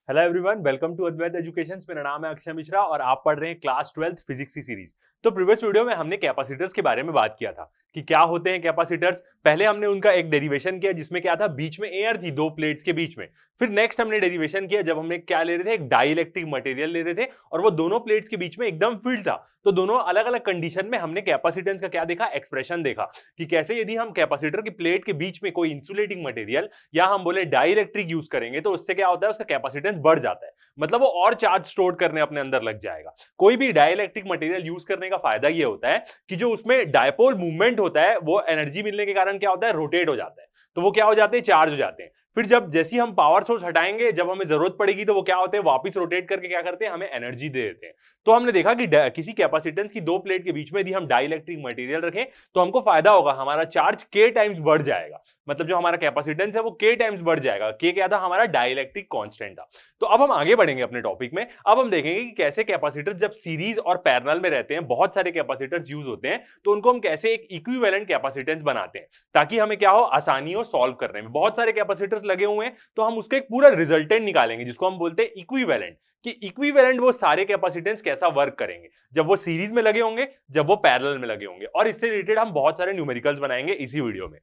Hello everyone, welcome to Advait education. मेरा नाम है अक्षय मिश्रा और आप पढ़ रहे हैं क्लास 12th फिजिक्स की सीरीज। तो प्रीवियस वीडियो में हमने कैपेसिटर्स के बारे में बात किया था कि क्या होते हैं कैपेसिटर्स। पहले हमने उनका एक डेरिवेशन किया जिसमें क्या था, बीच में एयर थी दो प्लेट्स के बीच में। फिर नेक्स्ट हमने डेरिवेशन किया जब हमने क्या ले रहे थे, एक डाइलेक्ट्रिक मटेरियल ले रहे थे और वो दोनों प्लेट्स के बीच में एकदम फील्ड था। तो दोनों अलग अलग कंडीशन में हमने कैपेसिटेंस का क्या देखा, एक्सप्रेशन देखा कि कैसे यदि हम कैपेसिटर की प्लेट के बीच में कोई इंसुलेटिंग मटेरियल या हम बोले डाइलेक्ट्रिक यूज करेंगे तो उससे क्या होता है, उसका कैपेसिटेंस बढ़ जाता है। मतलब वो और चार्ज स्टोर करने अपने अंदर लग जाएगा। कोई भी डाइलेक्ट्रिक मटेरियल यूज करने का फायदा ये होता है कि जो उसमें डायपोल मूवमेंट होता है वो एनर्जी मिलने के कारण क्या होता है, रोटेट हो जाता है। तो वो क्या हो जाते हैं, चार्ज हो जाते हैं। फिर जब जैसे हम पावर सोर्स हटाएंगे, जब हमें जरूरत पड़ेगी तो वो क्या होते हैं, वापस रोटेट करके क्या करते हैं, हमें एनर्जी दे देते हैं। तो हमने देखा कि किसी कैपेसिटेंस की दो प्लेट के बीच में यदि हम डाइलेक्ट्रिक मटेरियल रखें तो हमको फायदा होगा, हमारा चार्ज के टाइम्स बढ़ जाएगा। मतलब जो हमारा कैपेसिटेंस है वो के टाइम्स बढ़ जाएगा। के क्या था, हमारा डाइलेक्ट्रिक कांस्टेंट था। तो अब हम आगे बढ़ेंगे अपने टॉपिक में। अब हम देखेंगे कि कैसे कैपेसिटर्स जब सीरीज और पैरेलल में रहते हैं, बहुत सारे कैपेसिटर्स यूज होते हैं, तो उनको हम कैसे एक इक्विवेलेंट कैपेसिटेंस बनाते हैं ताकि हमें क्या हो, आसानी हो सॉल्व करने में। बहुत सारे कैपेसिटर्स लगे हुए हैं तो हम उसका एक पूरा रिजल्टेंट निकालेंगे जिसको हम बोलते हैं इक्विवेलेंट। कि इक्विवेलेंट वो सारे कैपेसिटेंस कैसा वर्क करेंगे जब वो सीरीज में लगे होंगे, जब वो पैरेलल में लगे होंगे। और इससे रिलेटेड हम बहुत सारे न्यूमेरिकल्स बनाएंगे इसी वीडियो में।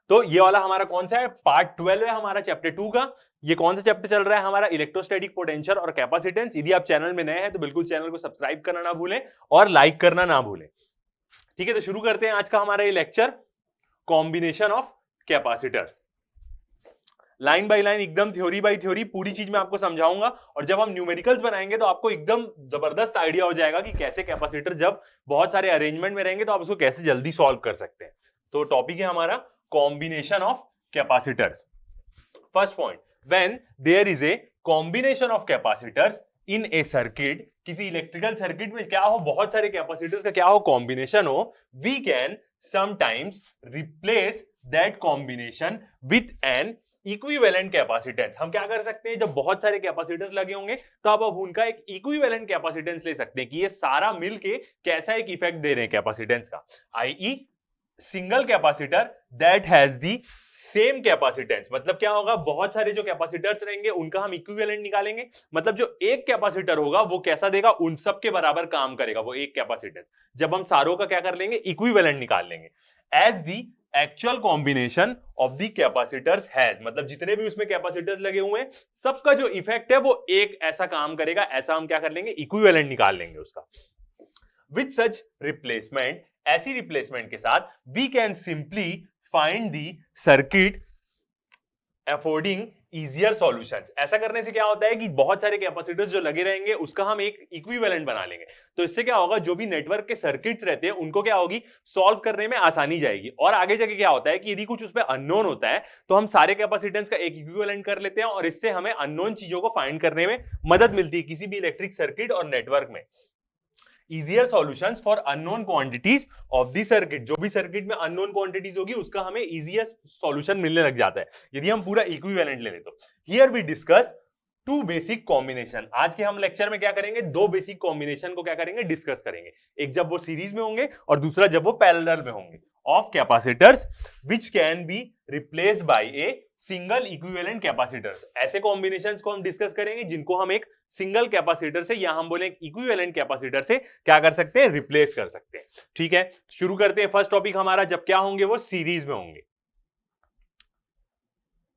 तो ये वाला हमारा कौन सा है, पार्ट 12 है हमारा चैप्टर 2 का। ये कौन सा चैप्टर चल रहा है हमारा, इलेक्ट्रोस्टैटिक पोटेंशियल और कैपेसिटेंस। यदि आप चैनल में नए हैं तो बिल्कुल चैनल को सब्सक्राइब करना ना भूलें और लाइक करना ना भूलें। ठीक है, तो शुरू करते हैं आज का हमारा ये lecture, combination of capacitors. Line by line, एकदम थ्योरी बाय थ्योरी पूरी चीज मैं आपको समझाऊंगा। और जब हम न्यूमेरिकल्स बनाएंगे तो आपको एकदम जबरदस्त आइडिया हो जाएगा कि कैसे कैपेसिटर जब बहुत सारे अरेंजमेंट में रहेंगे तो आप उसको कैसे जल्दी सॉल्व कर सकते हैं। तो टॉपिक है हमारा combination of capacitors. First point, when there is a combination of capacitors in a circuit, किसी इलेक्ट्रिकल सर्किट में क्या हो, बहुत सारे कैपेसिटर्स का क्या हो, कॉम्बिनेशन हो, we can sometimes replace that combination with an equivalent capacitance. हम क्या कर सकते हैं, जब बहुत सारे कैपेसिटर्स लगे होंगे तो आप अब उनका एक इक्विवेलेंट कैपेसिटेंस ले सकते हैं कि ये सारा मिलके कैसा एक इफेक्ट दे रहे हैं कैपेसिटेंस का। I single capacitor that has the same capacitance. मतलब क्या होगा, बहुत सारे जो कैपेसिटर्स रहेंगे उनका हम इक्विवेलेंट निकालेंगे। मतलब जो एक कैपेसिटर होगा वो कैसा देगा, उन सब के बराबर काम करेगा वो एक कैपेसिटेंस। जब हम सारों का क्या कर लेंगे, इक्विवेलेंट निकाल लेंगे। As the actual combination of the capacitors has, मतलब जितने भी उसमें कैपेसिटर्स लगे हुए हैं सबका जो इफेक्ट है वो एक ऐसा काम करेगा, ऐसा हम क्या कर लेंगे, इक्विवेलेंट निकाल लेंगे उसका। विथ सच रिप्लेसमेंट, ऐसी रिप्लेसमेंट के साथ we can simply find the circuit affording easier solutions. ऐसा करने से क्या होता है कि बहुत सारे कैपेसिटर्स जो लगे रहेंगे उसका हम एक इक्विवेलेंट बना लेंगे। तो इससे क्या होगा, जो भी नेटवर्क के सर्किट्स रहते हैं उनको क्या होगी, सॉल्व करने में आसानी जाएगी। और आगे जाके क्या होता है कि यदि कुछ उसमें अननोन होता है तो हम सारे कैपेसिटेंस का एक इक्विवेलेंट कर लेते हैं और इससे हमें अननोन चीजों को फाइंड करने में मदद मिलती है किसी भी इलेक्ट्रिक सर्किट और नेटवर्क में। easier solutions for unknown quantities of the circuit, जो भी सर्किट में unknown quantities होगी उसका हमें easier solution मिलने लग जाता है यदि हम पूरा इक्विवेलेंट ले लें तो। Here we discuss two basic combination. आज के हम लेक्चर में क्या करेंगे, दो बेसिक कॉम्बिनेशन को क्या करेंगे, डिस्कस करेंगे। एक जब वो सीरीज में होंगे और दूसरा जब वो पैरेलल में होंगे, of capacitors which can be replaced by a single equivalent capacitors. ऐसे कॉम्बिनेशंस को हम डिस्कस करेंगे जिनको हम एक सिंगल कैपेसिटर से या हम बोले इक्विवेलेंट कैपेसिटर से क्या कर सकते हैं, रिप्लेस कर सकते हैं। ठीक है, शुरू करते हैं। फर्स्ट टॉपिक हमारा जब क्या होंगे, वो सीरीज में होंगे,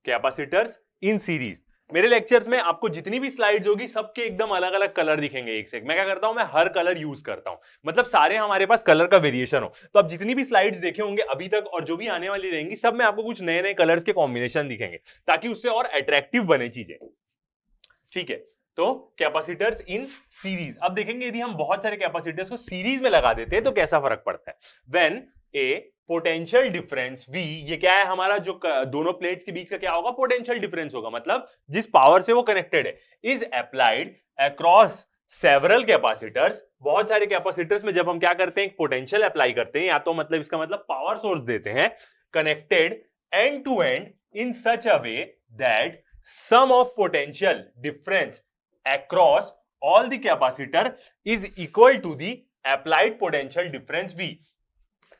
कैपेसिटर्स इन सीरीज। मेरे लेक्चर्स में आपको जितनी भी स्लाइड्स होगी सबके एकदम अलग अलग कलर दिखेंगे एक से एक। मैं क्या करता हूं, मैं हर कलर यूज करता हूं, मतलब सारे हमारे पास कलर का वेरिएशन हो। तो आप जितनी भी स्लाइड्स देखे होंगे अभी तक और जो भी आने वाली रहेंगी सब में आपको कुछ नए नए कलर्स के कॉम्बिनेशन दिखेंगे ताकि उससे और अट्रैक्टिव बने चीजें। ठीक है, तो कैपेसिटर्स इन सीरीज। अब देखेंगे यदि हम बहुत सारे कैपेसिटर्स को सीरीज में लगा देते हैं तो कैसा फर्क पड़ता है। When A potential difference V, ये क्या है हमारा, जो दोनों प्लेट्स के बीच का क्या होगा, पोटेंशियल डिफरेंस होगा, मतलब जिस पावर से वो कनेक्टेड है, is applied across several capacitors. बहुत सारे कैपेसिटर्स में जब हम क्या करते हैं, पोटेंशियल अप्लाई करते हैं, या तो मतलब इसका मतलब पावर सोर्स देते हैं, connected end to end in such a way that sum of potential difference across all the capacitor is equal to the applied potential difference V।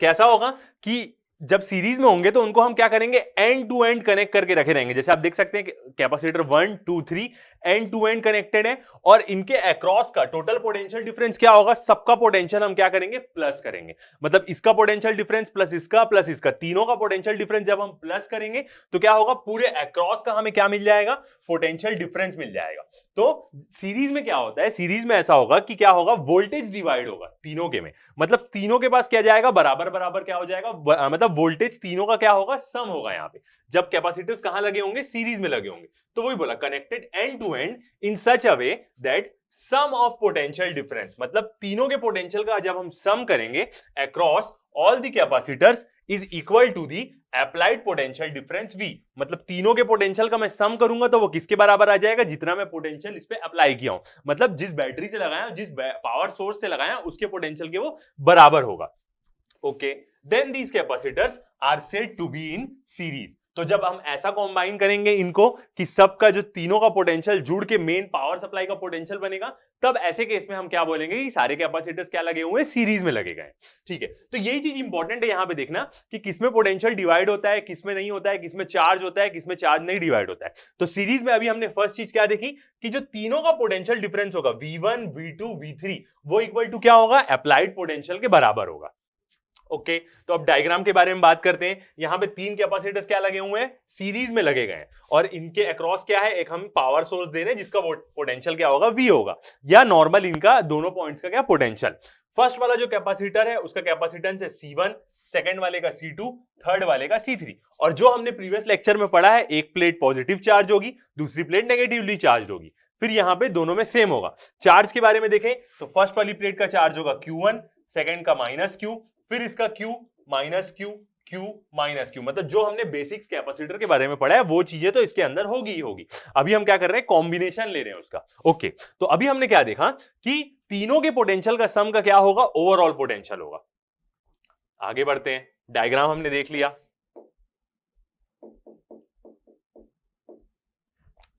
कैसा होगा कि जब सीरीज में होंगे तो उनको हम क्या करेंगे, एंड टू एंड कनेक्ट करके रखे रहेंगे। जैसे आप देख सकते हैं capacitor 1 2 3 end to end connected है और इनके अक्रॉस का टोटल पोटेंशियल डिफरेंस क्या होगा, सबका पोटेंशियल हम क्या करेंगे, प्लस करेंगे। मतलब इसका पोटेंशियल डिफरेंस प्लस इसका तीनों का पोटेंशियल डिफरेंस जब हम प्लस करेंगे तो क्या होगा, पूरे अक्रॉस का हमें क्या मिल जाएगा, पोटेंशियल डिफरेंस मिल जाएगा। तो सीरीज में क्या होता है, सीरीज में ऐसा होगा कि क्या होगा, वोल्टेज डिवाइड होगा तीनों के में, मतलब तीनों के पास क्या जाएगा, बराबर बराबर क्या हो जाएगा, मतलब वोल्टेज तीनों का क्या होगा, सम होगा। यहाँ पे जब कैपेसिटर्स कहां लगे होंगे, सीरीज में लगे होंगे, तो वही बोला connected end to end in such a way that sum of potential difference, मतलब तीनों के पोटेंशियल का जब हम सम करेंगे across all the capacitors is equal to the applied potential difference V। मतलब तीनों के पोटेंशियल का मैं सम करूंगा तो वो किसके बराबर आ जाएगा, जितना मैं पोटेंशियल इस पे अप्लाई किया हूं, मतलब जिस बैटरी से लगाया, जिस पावर सोर्स से लगाया, उसके पोटेंशियल के वो बराबर होगा। Okay, then these capacitors are said to be in series. तो जब हम ऐसा कॉम्बाइन करेंगे इनको कि सबका जो तीनों का पोटेंशियल जुड़ के मेन पावर सप्लाई का पोटेंशियल बनेगा, तब ऐसे केस में हम क्या बोलेंगे कि सारे कैपेसिटर्स क्या लगे हुए हैं, सीरीज में लगे गए। ठीक है, तो यही चीज इंपॉर्टेंट है यहां पे देखना कि किसमें पोटेंशियल डिवाइड होता है, किसमें नहीं होता है, किसमें चार्ज होता है, किसमें चार्ज नहीं डिवाइड होता है। तो सीरीज में अभी हमने फर्स्ट चीज क्या देखी कि जो तीनों का पोटेंशियल डिफरेंस होगा V1 V2 V3 वो इक्वल टू क्या होगा, अप्लाइड पोटेंशियल के बराबर होगा। ओके, तो अब डायग्राम के बारे में बात करते हैं। यहां पे तीन कैपेसिटर्स क्या लगे हुए हैं, सीरीज में लगे गए हैं और इनके अक्रॉस क्या है, एक हम पावर सोर्स दे रहे हैं जिसका पोटेंशियल क्या होगा, V होगा, या नॉर्मल इनका दोनों पॉइंट्स का क्या पोटेंशियल। फर्स्ट वाला जो कैपेसिटर है उसका कैपेसिटेंस है C1, सेकंड वाले का C2, थर्ड वाले का C3। और जो हमने प्रीवियस लेक्चर में पढ़ा है, एक प्लेट पॉजिटिव चार्ज होगी, दूसरी प्लेट नेगेटिवली चार्ज होगी, फिर यहां पे दोनों में सेम होगा। चार्ज के बारे में देखें तो फर्स्ट वाली प्लेट का चार्ज होगा Q1, सेकंड का -Q, फिर इसका Q -Q Q -Q, मतलब जो हमने बेसिक्स कैपेसिटर के बारे में पढ़ा है वो चीजें तो इसके अंदर होगी ही होगी। अभी हम क्या कर रहे हैं, कॉम्बिनेशन ले रहे हैं उसका। ओके, तो अभी हमने क्या देखा कि तीनों के पोटेंशियल का सम का क्या होगा, ओवरऑल पोटेंशियल होगा। आगे बढ़ते हैं, डायग्राम हमने देख लिया।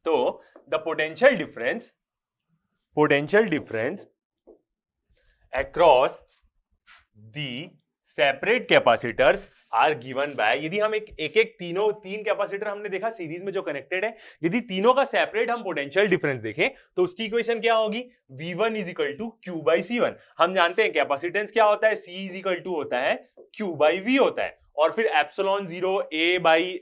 तो the potential difference across the separate capacitors are given by, यदि हम तीन कैपेसिटर हमने देखा सीरीज में जो कनेक्टेड है, यदि तीनों का सेपरेट हम पोटेंशियल डिफरेंस देखें तो उसकी इक्वेशन क्या होगी, V1 is equal to Q by C1। हम जानते हैं कैपेसिटेंस क्या होता है, C इज इक्वल टू होता है Q बाई V होता है, और फिर एप्सिलॉन 0 A बाई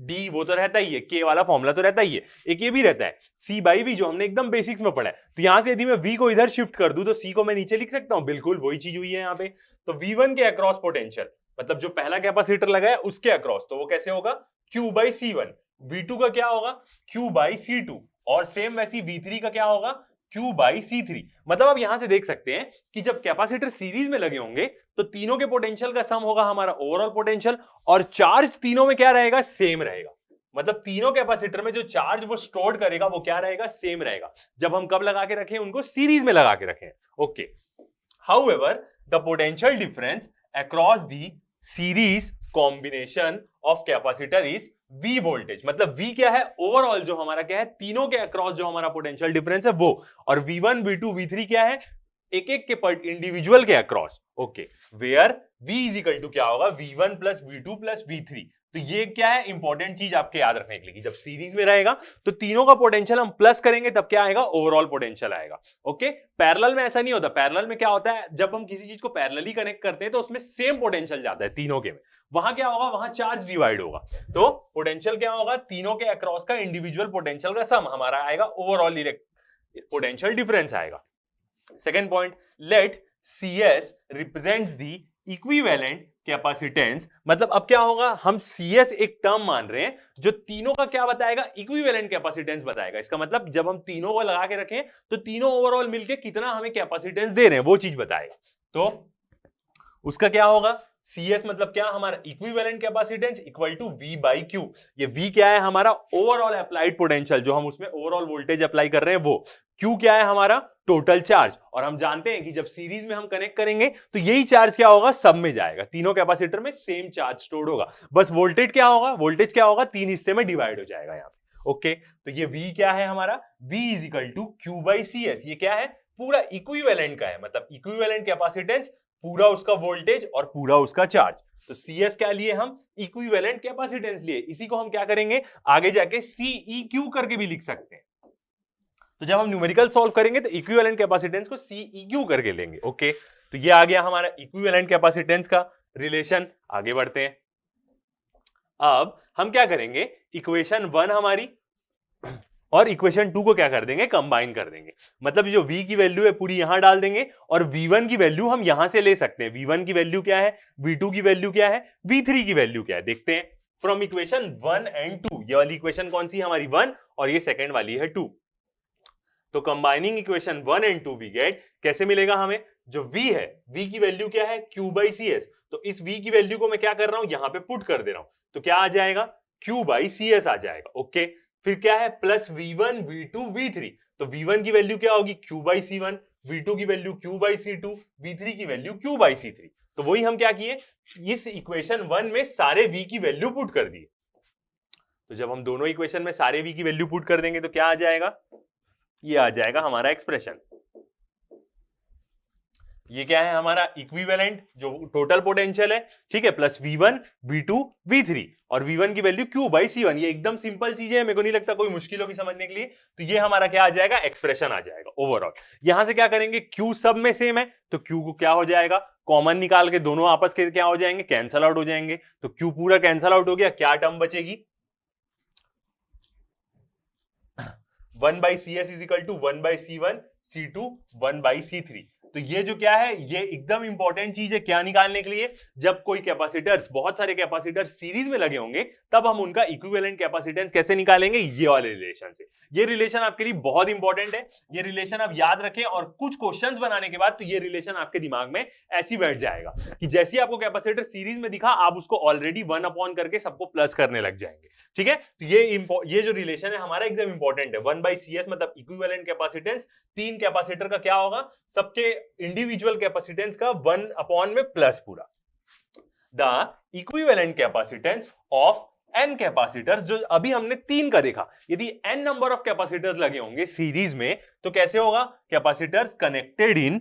D वो तो रहता ही है, K वाला फॉर्मूला तो रहता ही है, एक ये भी रहता है C बाई V जो हमने एकदम बेसिक्स में पढ़ा है। तो यहां से यदि मैं V को इधर शिफ्ट कर दूं तो C को मैं नीचे लिख सकता हूं, बिल्कुल वही चीज हुई है यहाँ पे। तो V1 के अक्रॉस पोटेंशियल, मतलब जो पहला कैपेसिटर लगा है उसके अक्रॉस, तो वो कैसे होगा, Q बाई C1। V2 का क्या होगा, Q बाई C2, और सेम वैसी V3 का क्या होगा, Q बाई C3। मतलब आप यहां से देख सकते हैं कि जब कैपेसिटर सीरीज में लगे होंगे तो तीनों के पोटेंशियल का सम होगा हमारा ओवरऑल पोटेंशियल, और चार्ज तीनों में क्या रहेगा, सेम रहेगा। मतलब तीनों कैपेसिटर में जो चार्ज वो स्टोर करेगा वो क्या रहेगा, सेम रहेगा, जब हम कब लगा के रखें, उनको सीरीज में लगा के रखें। Okay, however the potential difference across the series combination of capacitor is V voltage. मतलब V क्या है, ओवरऑल जो हमारा क्या है, तीनों के अक्रॉस जो हमारा पोटेंशियल डिफरेंस है वो, और V1 V2 V3 क्या है, एक एक के इंडिविजुअल के across. Okay, where V is equal to क्या होगा, V1 plus V2 plus V3। तो ये क्या है, इंपॉर्टेंट चीज आपके याद रखने के लिए, जब सीरीज में रहेगा तो तीनों का पोटेंशियल हम प्लस करेंगे तब क्या आएगा, ओवरऑल पोटेंशियल आएगा। ओके, पैरेलल में ऐसा नहीं होता। पैरेलल में क्या होता है, जब हम किसी चीज को पैरेलली कनेक्ट करते हैं तो उसमें सेम पोटेंशियल जाता है तीनों के में, वहां क्या होगा, वहां चार्ज डिवाइड होगा। तो पोटेंशियल क्या होगा, तीनों के अक्रॉस का इंडिविजुअल पोटेंशियल का सम हमारा आएगा, ओवरऑल पोटेंशियल डिफरेंस आएगा। Second point, let CS represents the equivalent capacitance. मतलब अब क्या होगा, हम CS एक टर्म मान रहे हैं जो तीनों का क्या बताएगा, इक्विवेलेंट कैपेसिटेंस बताएगा। इसका मतलब जब हम तीनों को लगा के रखें तो तीनों ओवरऑल मिलके कितना हमें कैपेसिटेंस दे रहे हैं वो चीज बताएगा। तो उसका क्या होगा, CS मतलब क्या, हमारा equivalent capacitance equal to V by Q। ये V क्या है, हमारा ओवरऑल अप्लाइड पोटेंशियल, जो हम उसमें ओवरऑल वोल्टेज अप्लाई कर रहे हैं वो। Q क्या है, हमारा टोटल चार्ज, और हम जानते हैं कि जब सीरीज में हम कनेक्ट करेंगे तो यही चार्ज क्या होगा, सब में जाएगा, तीनों कैपेसिटर में सेम चार्ज स्टोर्ड होगा। बस वोल्टेज क्या होगा, तीन हिस्से में डिवाइड हो जाएगा यहाँ पे। ओके, तो ये V क्या है हमारा, V is equal to Q by CS। ये क्या है, पूरा इक्विवेलेंट का है, मतलब इक्विवेलेंट कैपेसिटेंस, पूरा उसका वोल्टेज और पूरा उसका चार्ज। तो CS क्या लिए हम, इक्विवेलेंट कैपेसिटेंस लिए। इसी को हम क्या करेंगे आगे जाके CEQ करके भी लिख सकते हैं। तो जब हम न्यूमेरिकल सॉल्व करेंगे तो इक्विवेलेंट कैपेसिटेंस को CEQ करके लेंगे। ओके, तो ये आ गया हमारा इक्विवेलेंट कैपेसिटेंस का रिलेशन। आगे बढ़ते हैं। अब हम क्या करेंगे, इक्वेशन 1 हमारी और इक्वेशन 2 को क्या कर देंगे, कंबाइन कर देंगे। मतलब जो V की वैल्यू है पूरी यहां डाल देंगे और V1 की वैल्यू हम यहां से ले सकते हैं। V1 की वैल्यू क्या है, V2 की वैल्यू क्या है, V3 की वैल्यू क्या है, देखते हैं। फ्रॉम इक्वेशन 1 एंड 2, ये वाली इक्वेशन कौन सी है हमारी 1 और ये सेकंड वाली है 2। तो combining equation 1 and 2 we get, कैसे मिलेगा हमें, जो V है, V की वैल्यू क्या है, Q/CS। तो इस V की वैल्यू को मैं क्या कर रहा हूं, यहां पे पुट कर दे रहा हूं, तो क्या आ जाएगा, Q/CS आ जाएगा। ओके, फिर क्या है, प्लस V1 V2 V3। तो V1 की वैल्यू क्या होगी, Q/C1, V2 की वैल्यू Q/C2, V3 की वैल्यू Q/C3। तो वही हम क्या किए, इस इक्वेशन 1 में सारे V की वैल्यू पुट कर दिए। तो जब हम दोनों इक्वेशन में सारे V की वैल्यू पुट कर देंगे तो क्या आ जाएगा, ये आ जाएगा हमारा एक्सप्रेशन। ये क्या है हमारा इक्विवेलेंट जो टोटल पोटेंशियल है, ठीक है, प्लस V1 V2 V3 और V1 की वैल्यू Q/C1। ये एकदम सिंपल चीजें हैं, मेरे को नहीं लगता कोई मुश्किल होगी समझने के लिए। तो ये हमारा क्या आ जाएगा, एक्सप्रेशन आ जाएगा ओवरऑल। यहां से क्या करेंगे, Q सब में सेम है तो Q को क्या हो जाएगा, कॉमन निकाल के दोनों आपस के क्या हो जाएंगे, कैंसल आउट हो जाएंगे। तो Q पूरा कैंसल आउट हो गया, क्या टर्म बचेगी, 1/CS is equal to 1/C1 C2 1/C3। तो ये जो क्या है, ये एकदम इंपॉर्टेंट चीज है क्या निकालने के लिए, जब कोई कैपेसिटर्स, बहुत सारे कैपेसिटर सीरीज में लगे होंगे तब हम उनका इक्विवेलेंट कैपेसिटेंस कैसे निकालेंगे, ये वाले रिलेशन से। ये रिलेशन आपके लिए बहुत इंपॉर्टेंट है, ये रिलेशन आप याद रखें और कुछ क्वेश्चंस बनाने के बाद तो ये रिलेशन आपके दिमाग में ऐसी बैठ जाएगा कि जैसे ही आपको कैपेसिटर सीरीज में दिखा आप उसको ऑलरेडी 1 अपॉन करके सबको प्लस करने लग जाएंगे। ठीक है, तो ये जो रिलेशन है हमारा एकदम इंपॉर्टेंट है। 1/CS मतलब इक्विवेलेंट कैपेसिटेंस, 3 कैपेसिटर का क्या होगा, सबके इंडिविजुअल कैपेसिटेंस का 1 अपॉन में प्लस पूरा। The equivalent capacitance of n capacitors, जो अभी हमने 3 का देखा, यदि n नंबर ऑफ कैपेसिटर्स लगे होंगे सीरीज में तो कैसे होगा, capacitors connected in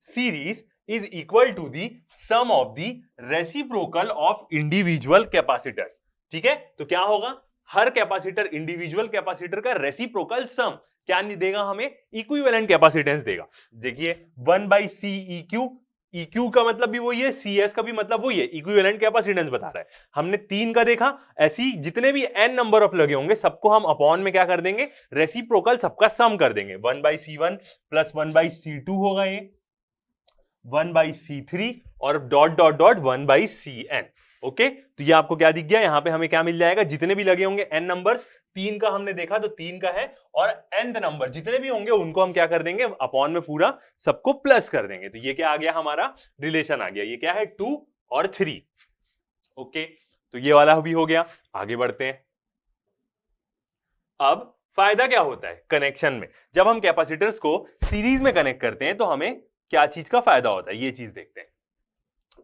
series is equal to the sum of the reciprocal of individual capacitors. ठीक है, तो क्या होगा, हर कैपेसिटर इंडिविजुअल कैपेसिटर का रेसिप्रोकल सम क्या नहीं देगा, हमें इक्विवेलेंट कैपेसिटेंस देगा। देखिए 1/CEQ, EQ का मतलब भी वही है, CS का भी मतलब वही है, इक्विवेलेंट कैपेसिटेंस बता रहा है। हमने 3 का देखा, ऐसी जितने भी n नंबर ऑफ लगे होंगे सबको हम अपॉन में क्या कर देंगे, रेसिप्रोकल सबका सम कर देंगे। 1/C1 प्लस 1/C2 होगा, ये 1/C3 और dot dot dot 1/CN। Okay, तो ये आपको क्या दिख गया, यहां पे हमें क्या मिल जाएगा, जितने भी लगे होंगे n नंबर, 3 का हमने देखा तो 3 का है, और nth नंबर जितने भी होंगे उनको हम क्या कर देंगे, अपॉन में पूरा सबको प्लस कर देंगे। तो ये क्या आ गया, हमारा रिलेशन आ गया। ये क्या है, 2 और 3। ओके, तो ये वाला भी हो गया। आगे बढ़ते हैं। अब फायदा क्या होता है कनेक्शन में, जब हम कैपेसिटर्स को सीरीज में कनेक्ट करते हैं तो हमें क्या चीज का फायदा होता है, ये चीज देखते हैं।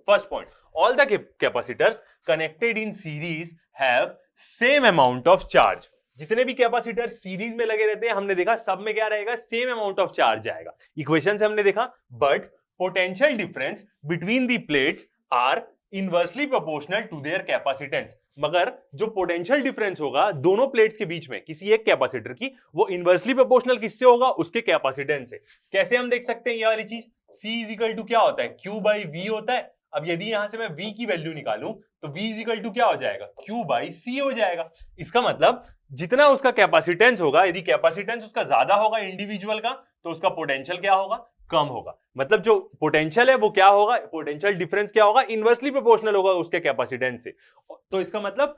First point, all the capacitors connected in series have same amount of charge. जितने भी कैपेसिटर सीरीज में लगे रहते हैं हमने देखा सब में क्या रहेगा, सेम अमाउंट ऑफ चार्ज आएगा। इक्वेशन से हमने देखा, but potential difference between the plates are inversely proportional to their capacitance. मगर जो पोटेंशियल डिफरेंस होगा दोनों प्लेट्स के बीच में किसी एक कैपेसिटर की, वो इनवर्सली प्रोपोर्शनल किससे होगा, उसके कैपेसिटेंस से। कैसे हम देख सकते हैं ये वाली चीज, C इज इक्वल टू क्या होता है, Q/V होता है। अब यदि यहां से मैं V की वैल्यू निकालूं तो V इज इक्वल टू क्या हो जाएगा, Q/C हो जाएगा। इसका मतलब जितना उसका कैपेसिटेंस होगा, यदि कैपेसिटेंस उसका ज्यादा होगा इंडिविजुअल का तो उसका पोटेंशियल क्या होगा, कम होगा। मतलब जो पोटेंशियल है वो क्या होगा, पोटेंशियल डिफरेंस क्या होगा, इनवर्सली प्रोपोर्शनल होगा उसके कैपेसिटेंस से। तो इसका मतलब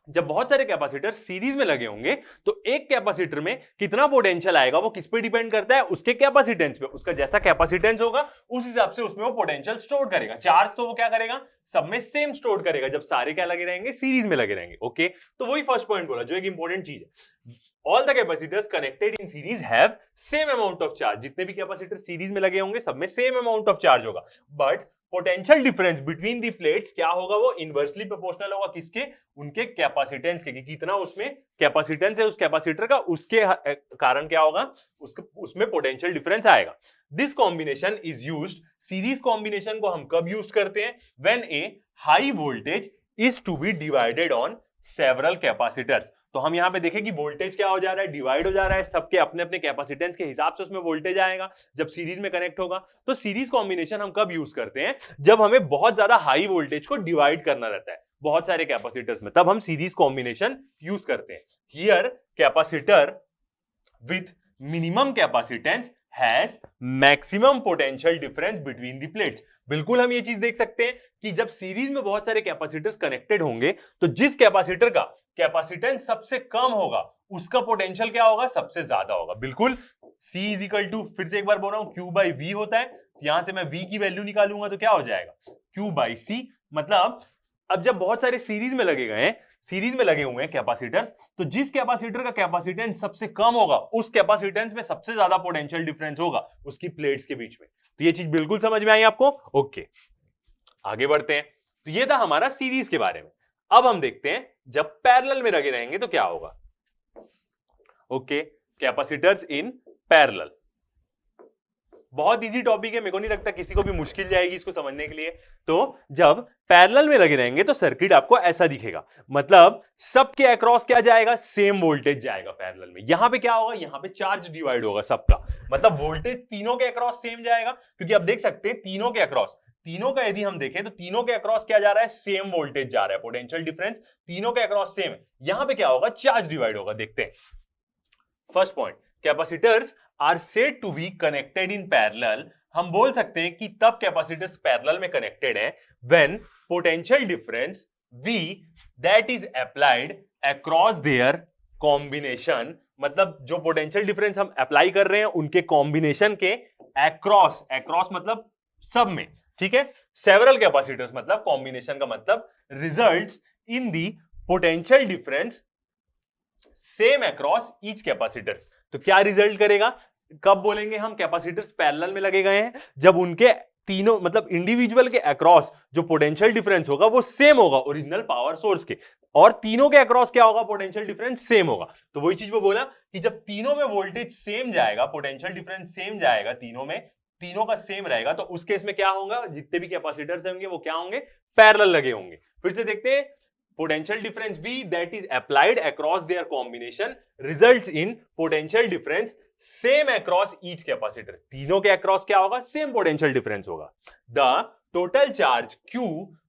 जब बहुत सारे कैपेसिटर सीरीज में लगे होंगे तो एक कैपेसिटर में कितना पोटेंशियल आएगा वो किस पे डिपेंड करता है, उसके कैपेसिटेंस पे। उसका जैसा कैपेसिटेंस होगा उस हिसाब से उसमें वो पोटेंशियल स्टोर करेगा। चार्ज तो वो क्या करेगा, सब में सेम स्टोर करेगा जब सारे क्या लगे रहेंगे, सीरीज में लगे रहेंगे। ओके, तो वही फर्स्ट पॉइंट बोला जो एक इंपॉर्टेंट चीज है, all the capacitors connected in series have same amount of charge. जितने भी कैपेसिटर सीरीज में लगे होंगे सब में सेम अमाउंट ऑफ चार्ज होगा, but potential difference between the plates क्या होगा, वो इनवर्सली प्रोपोर्शनल होगा किसके, उनके कैपेसिटेंस के, कि कितना उसमें कैपेसिटेंस है उस कैपेसिटर का, उसके कारण क्या होगा, उसमें पोटेंशियल डिफरेंस आएगा। This combination is used, series combination को हम कब यूज करते हैं? When a high voltage is to be divided on several capacitors. तो हम यहां पे देखें कि वोल्टेज क्या हो जा रहा है, डिवाइड हो जा रहा है, सबके अपने अपने कैपेसिटेंस के हिसाब से उसमें वोल्टेज आएगा जब सीरीज में कनेक्ट होगा। तो सीरीज कॉम्बिनेशन हम कब यूज करते हैं? जब हमें बहुत ज्यादा हाई वोल्टेज को डिवाइड करना रहता है बहुत सारे कैपेसिटर्स में, तब हम सीरीज कॉम्बिनेशन यूज करते हैं। Here capacitor with minimum capacitance has maximum potential difference between the plates. बिल्कुल हम ये चीज देख सकते हैं कि जब सीरीज में बहुत सारे कैपेसिटर्स कनेक्टेड होंगे तो जिस कैपेसिटर का कैपेसिटेंस सबसे कम होगा उसका पोटेंशियल क्या होगा? सबसे ज्यादा होगा। बिल्कुल C इज इक्वल टू, फिर से एक बार बोल रहा हूं, Q बाई V होता है। यहां से मैं V की वैल्यू निकालूंगा तो क्या हो जाएगा? Q by C। मतलब अब जब बहुत सारे सीरीज में लगे गए हैं, सीरीज में लगे हुए हैं कैपेसिटर्स, तो जिस कैपेसिटर का कैपेसिटेंस सबसे कम होगा उस कैपेसिटेंस में सबसे ज्यादा पोटेंशियल डिफरेंस होगा उसकी प्लेट्स के बीच में। तो ये चीज बिल्कुल समझ में आई आपको? ओके, आगे बढ़ते हैं। तो ये था हमारा सीरीज के बारे में। अब हम देखते हैं जब पैरेलल में लगे रहेंगे तो क्या होगा। Okay, capacitors in parallel. बहुत इजी टॉपिक है, मेरे को नहीं लगता किसी को भी मुश्किल जाएगी इसको समझने के लिए। तो जब पैरेलल में लगे रहेंगे तो सर्किट आपको ऐसा दिखेगा, मतलब सबके अक्रॉस क्या जाएगा? सेम वोल्टेज जाएगा पैरेलल में। यहां पे क्या होगा? यहां पे चार्ज डिवाइड होगा सबका, मतलब वोल्टेज तीनों के अक्रॉस सेम जाएगा, क्योंकि आप देख सकते हैं तीनों के अक्रॉस, तीनों का यदि हम देखें तो तीनों के अक्रॉस क्या जा रहा है? सेम वोल्टेज जा रहा है, पोटेंशियल डिफरेंस तीनों के अक्रॉस सेम है। यहां पे क्या होगा? चार्ज डिवाइड होगा। देखते हैं first point, capacitors are said to be connected in parallel. हम बोल सकते हैं कि तब कैपेसिटर्स पैरेलल में कनेक्टेड है when potential difference V that is applied across their combination, मतलब जो पोटेंशियल डिफरेंस हम अप्लाई कर रहे हैं उनके कॉम्बिनेशन के अक्रॉस, अक्रॉस मतलब सब में, ठीक है। सेवरल कैपेसिटर्स मतलब कॉम्बिनेशन का मतलब results in the potential difference same across each capacitors. तो क्या रिजल्ट करेगा? कब बोलेंगे हम कैपेसिटर्स पैरेलल में लगे गए हैं? जब उनके तीनों मतलब इंडिविजुअल के अक्रॉस जो पोटेंशियल डिफरेंस होगा वो सेम होगा ओरिजिनल पावर सोर्स के, और तीनों के अक्रॉस क्या होगा? पोटेंशियल डिफरेंस सेम होगा। तो वही चीज वो बोला कि जब तीनों में वोल्टेज सेम जाएगा, पोटेंशियल डिफरेंस सेम जाएगा, तीनों में तीनों का सेम रहेगा, तो उस केस में क्या होगा? जितने भी कैपेसिटर्स होंगे वो क्या होंगे? पैरेलल लगे होंगे। फिर से देखते हैं, potential difference V that is applied across their combination results in potential difference same across each capacitor। तीनों के across क्या होगा? same potential difference होगा। The total charge Q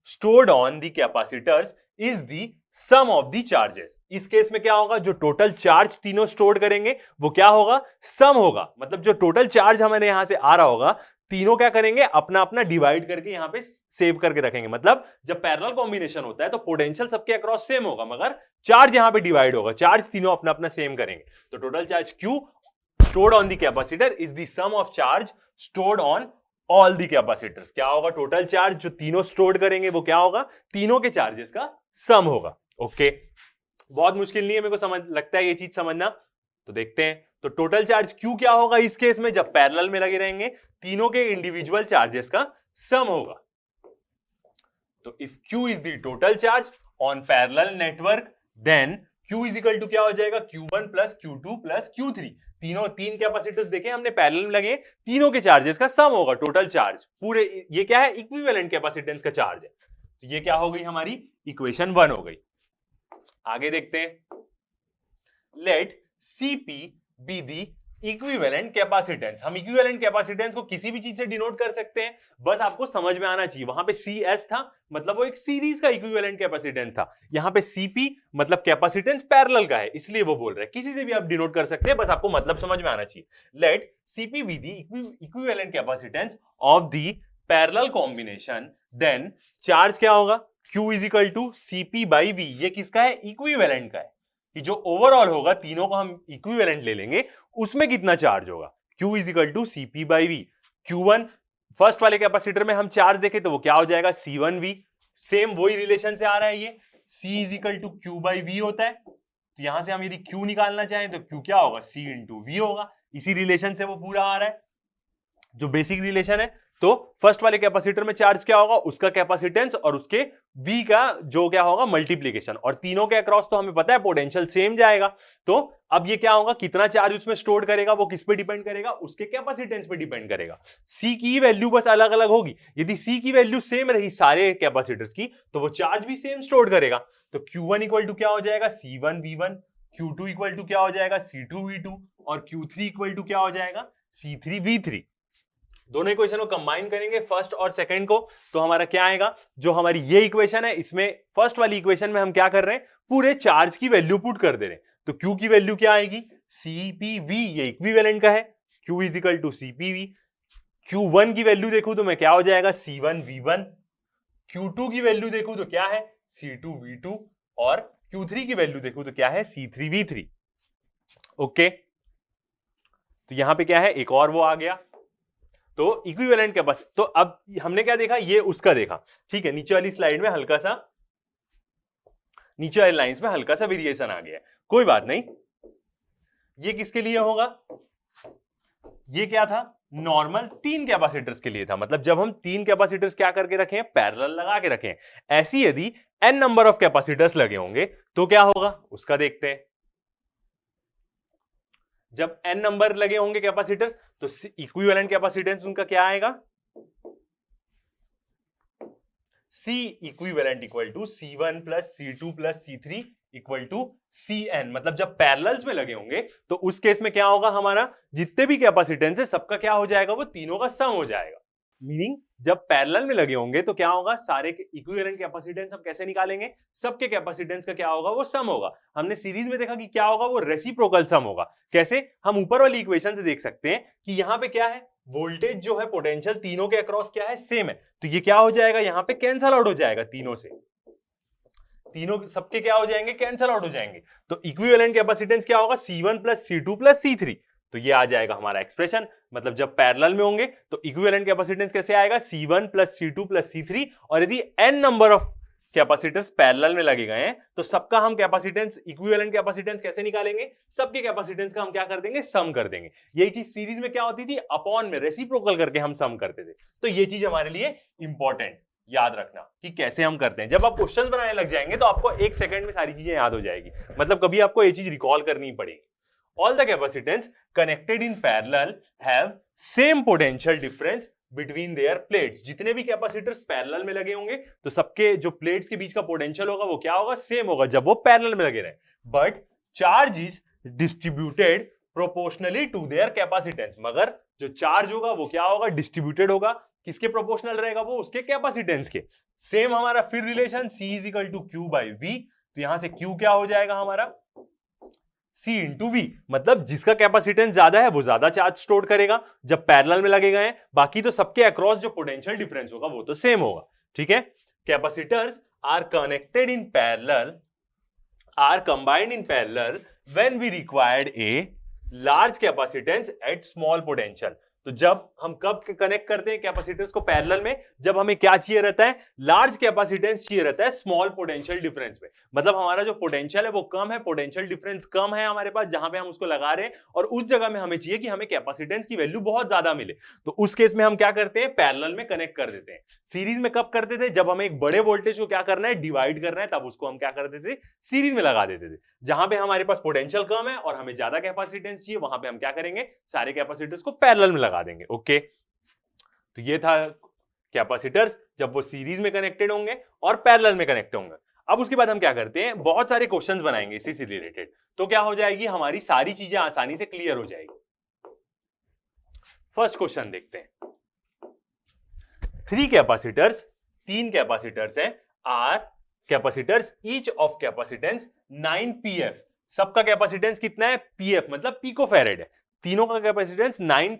stored on the capacitors is the sum of the charges। इस case में क्या होगा? जो टोटल चार्ज तीनों स्टोर करेंगे वो क्या होगा? सम होगा। मतलब जो टोटल चार्ज हमारे यहां से आ रहा होगा तीनों क्या करेंगे? अपना अपना डिवाइड करके यहां पे सेव करके रखेंगे। मतलब जब पैरेलल कॉम्बिनेशन होता है तो पोटेंशियल सबके अक्रॉस सेम होगा मगर चार्ज यहां पे डिवाइड होगा, चार्ज तीनों अपना अपना सेम करेंगे। तो total charge Q stored on the capacitor is the sum of charge stored on all the capacitors। क्या होगा? टोटल चार्ज जो तीनों स्टोर करेंगे वो क्या होगा? तीनों के चार्जेस का सम होगा। ओके, बहुत मुश्किल नहीं है, मेरे को समझ लगता है ये चीज समझना। तो देखते हैं, तो टोटल चार्ज Q क्या होगा इस केस में? जब पैरेलल में लगे रहेंगे तीनों के इंडिविजुअल चार्जेस का सम होगा। तो if Q is the total charge on parallel network then Q is equal to क्या हो जाएगा? Q1 plus Q2 plus Q3। तीन कैपेसिटर्स देखे हमने पैरेलल में लगे, तीनों के चार्जेस का सम होगा टोटल चार्ज पूरे। ये क्या है? इक्विवेलेंट कैपेसिटेंस का चार्ज है। तो ये क्या हो गई? हमारी इक्वेशन 1 हो गई। आगे देखते हैं, let Cp be the equivalent capacitance. हम इक्विवेलेंट कैपेसिटेंस को किसी भी चीज से डिनोट कर सकते हैं, बस आपको समझ में आना चाहिए। वहां पे Cs था मतलब वो एक सीरीज का इक्विवेलेंट कैपेसिटेंस था, यहाँ पे Cp मतलब कैपेसिटेंस पैरेलल का है इसलिए वो बोल रहे हैं। किसी से भी आप डिनोट कर सकते हैं, बस आपको मतलब समझ में आना चाहिए। Let Cp be the equivalent capacitance of the parallel combination, then charge क्या होगा? Q is equal to Cp by V। ये किसका है? इक्विवेलेंट का है, कि जो ओवरऑल होगा तीनों को हम इक्विवेलेंट ले लेंगे उसमें कितना चार्ज होगा? Q is equal to Cp by V। Q1 first वाले कैपेसिटर में हम चार्ज देखें तो वो क्या हो जाएगा? C1V। सेम वही रिलेशन से आ रहा है, ये C is equal to Q by V होता है। तो यहां से हम यदि Q निकालना चाहें तो Q क्या होगा? C इंटू V होगा। इसी रिलेशन से वो पूरा आ रहा है, जो बेसिक रिलेशन है। तो फर्स्ट वाले कैपेसिटर में चार्ज क्या होगा, उसका कैपेसिटेंस और उसके V का जो क्या होगा मल्टीप्लीकेशन, और तीनों के अक्रॉस तो हमें पता है पोटेंशियल सेम जाएगा। तो अब ये क्या होगा, कितना चार्ज उसमें स्टोर करेगा वो किस पे डिपेंड करेगा, उसके कैपेसिटेंस पे डिपेंड करेगा। C की वैल्यू बस अलग अलग होगी। यदि C की वैल्यू सेम रही सारे कैपेसिटर्स की तो वो चार्ज भी सेम स्टोर करेगा। तो Q1 इक्वल टू क्या हो जाएगा, C1 V1, Q2 equal to क्या हो जाएगा, C2 V2, और Q3 इक्वल टू क्या हो जाएगा, C3 V3। दोनों इक्वेशन को कंबाइन करेंगे फर्स्ट और सेकंड को, तो हमारा क्या आएगा, जो हमारी ये इक्वेशन है इसमें फर्स्ट वाली इक्वेशन में हम क्या कर रहे हैं, पूरे चार्ज की वैल्यू पुट कर दे रहे हैं। तो Q की वैल्यू क्या आएगी, CPV, ये इक्विवेलेंट का है, Q is equal to CPV। Q1 की वैल्यू देखूं तो मैं क्या हो जाएगा, C1 V1। Q2 की वैल्यू देखूं तो क्या है, C2 V2, और Q3 की वैल्यू देखूं तो क्या है, C3 V3। ओके, तो यहां पे क्या है, एक और वो आ गया, तो इक्विवेलेंट कैपेसिटी। तो अब हमने क्या देखा, ये उसका देखा, ठीक है। नीचे वाली स्लाइड में हल्का सा, नीचे वाली लाइंस में हल्का सा वेरिएशन आ गया है, कोई बात नहीं। ये किसके लिए होगा, ये क्या था, नॉर्मल 3 कैपेसिटर्स के लिए था। मतलब जब हम 3 कैपेसिटर्स क्या करके रखे, पैरेलल लगा के रखे। ऐसी यदि n नंबर ऑफ कैपेसिटर्स लगे होंगे तो क्या होगा, उसका देखते हैं। जब n नंबर लगे होंगे कैपेसिटर्स तो इक्विवेलेंट कैपेसिटेंस उनका क्या आएगा, C equivalent equal to C1 plus C2 plus C3 equal to Cn। मतलब जब पैरेलल्स में लगे होंगे तो उस केस में क्या होगा, हमारा जितने भी कैपेसिटेंस है सबका क्या हो जाएगा, वो तीनों का सम हो जाएगा। मीनिंग जब पैरेलल में लगे होंगे तो क्या होगा, सारे इक्विवेलेंट कैपेसिटेंस हम कैसे निकालेंगे, सबके कैपेसिटेंस का क्या होगा, वो सम होगा। हमने सीरीज में देखा कि क्या होगा, वो रेसिप्रोकल सम होगा। कैसे, हम ऊपर वाली इक्वेशन से देख सकते हैं कि यहां पे क्या है, वोल्टेज जो है पोटेंशियल तीनों के अक्रॉस क्या है, सेम है। तो ये क्या हो जाएगा, यहां पे कैंसल आउट हो जाएगा, तीनों से तीनों सबके क्या हो जाएंगे, कैंसल आउट हो जाएंगे। तो इक्विवेलेंट कैपेसिटेंस क्या होगा, C1 plus C2 plus C3। तो ये आ जाएगा हमारा एक्सप्रेशन। मतलब जब पैरेलल में होंगे तो इक्विवेलेंट कैपेसिटेंस कैसे आएगा, C1 plus C2 plus C3। और यदि n number of capacitors parallel में लगे गए हैं तो सबका हम कैपेसिटेंस, इक्विवेलेंट कैपेसिटेंस कैसे निकालेंगे, सबके कैपेसिटेंस का हम क्या कर देंगे, सम कर देंगे। यही चीज सीरीज में क्या होती थी, अपॉन में रेसिप्रोकल करके हम सम करते थे। तो ये चीज हमारे लिए इंपॉर्टेंट याद रखना कि कैसे हम करते हैं। जब आप क्वेश्चंस बनाने लग जाएंगे तो आपको एक सेकंड में सारी चीजें याद हो जाएगी। मतलब कभी आपको ये चीज रिकॉल करनी पड़ेगी। All the capacitance connected in parallel have same potential difference between their plates। जितने भी कैपेसिटर्स पैरेलल में लगे होंगे तो सबके जो प्लेट्स के बीच का पोटेंशियल होगा वो क्या होगा, सेम होगा जब वो पैरेलल में लगे रहे। But charge is distributed proportionally to their capacitance. मगर जो चार्ज होगा वो क्या होगा, डिस्ट्रीब्यूटेड होगा। किसके प्रोपोर्शनल रहेगा, वो उसके कैपेसिटेंस के। सेम हमारा फिर relation C is equal to Q by V। तो यहां से Q क्या हो जाएगा हमारा, C इंटू V। मतलब जिसका कैपेसिटेंस ज्यादा है वो ज्यादा चार्ज स्टोर करेगा जब पैरेलल में लगे गए। बाकी तो सबके अक्रॉस जो पोटेंशियल डिफरेंस होगा वो तो सेम होगा, ठीक है। Capacitors are connected in parallel, are combined in parallel when we required a large capacitance at small potential. तो जब हम कब कनेक्ट करते हैं कैपेसिटर्स को पैरेलल में, जब हमें क्या चाहिए रहता है, लार्ज कैपेसिटेंस चाहिए रहता है स्मॉल पोटेंशियल डिफरेंस में। मतलब हमारा जो पोटेंशियल है वो कम है, पोटेंशियल डिफरेंस कम है हमारे पास जहां पे हम उसको लगा रहे हैं, और उस जगह में हमें चाहिए कि हमें कैपेसिटेंस की वैल्यू बहुत ज्यादा मिले। तो उस केस में हम क्या करते हैं, पैरेलल में कनेक्ट कर देते हैं। सीरीज में कब करते थे, जब हमें एक बड़े वोल्टेज को क्या करना है, डिवाइड करना है, तब उसको हम क्या कर देते थे, सीरीज में लगा देते थे। जहां पे हमारे पास पोटेंशियल कम है और हमें ज्यादा कैपेसिटेंस चाहिए, वहां पे हम क्या करेंगे, सारे कैपेसिटर्स को पैरेलल में लगा देंगे। ओके, तो ये था कैपेसिटर्स जब वो सीरीज में कनेक्टेड होंगे और पैरेलल में कनेक्ट होंगे। अब उसके बाद हम क्या करते हैं, बहुत सारे क्वेश्चंस बनाएंगे इसी से रिलेटेड। तो क्या हो जाएगी, हमारी सारी चीजें आसानी से क्लियर हो जाएगी। फर्स्ट क्वेश्चन देखते हैं। 3 कैपेसिटर्स, 3 कैपेसिटर्स हैं, are capacitors, each of capacitance 9 pf। सबका कैपेसिटेंस कितना है, pf मतलब पिकोफैरेड है। तीनों का कैपेसिटेंस 9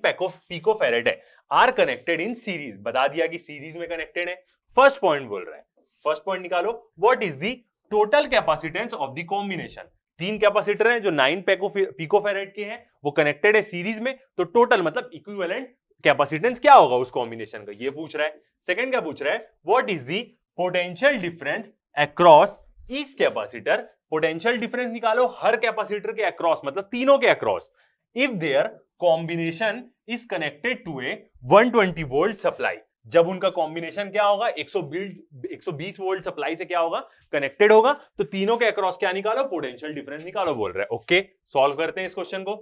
पिकोफैरेड है। आर कनेक्टेड इन सीरीज, बता दिया कि सीरीज में कनेक्टेड है। फर्स्ट पॉइंट बोल रहा है, फर्स्ट पॉइंट निकालो, what is the total capacitance of the combination. 3 capacitor हैं जो 9 पिकोफैरेड के हैं, वो कनेक्टेड है सीरीज में। तो टोटल मतलब इक्विवेलेंट कैपेसिटेंस क्या होगा उस कॉम्बिनेशन का, ये पूछ रहा है। सेकंड क्या पूछ रहा है, what is the potential difference across each capacitor. Potential difference निकालो हर कैपेसिटर के अक्रॉस, मतलब तीनों के across. If there combination is connected to a 120 volt supply. जब उनका कॉम्बिनेशन क्या होगा, 120 वोल्ट सप्लाई से क्या होगा, कनेक्टेड होगा, तो तीनों के अक्रॉस क्या निकालो, पोटेंशियल डिफरेंस निकालो बोल रहे हैं। ओके, सॉल्व करते हैं इस क्वेश्चन को।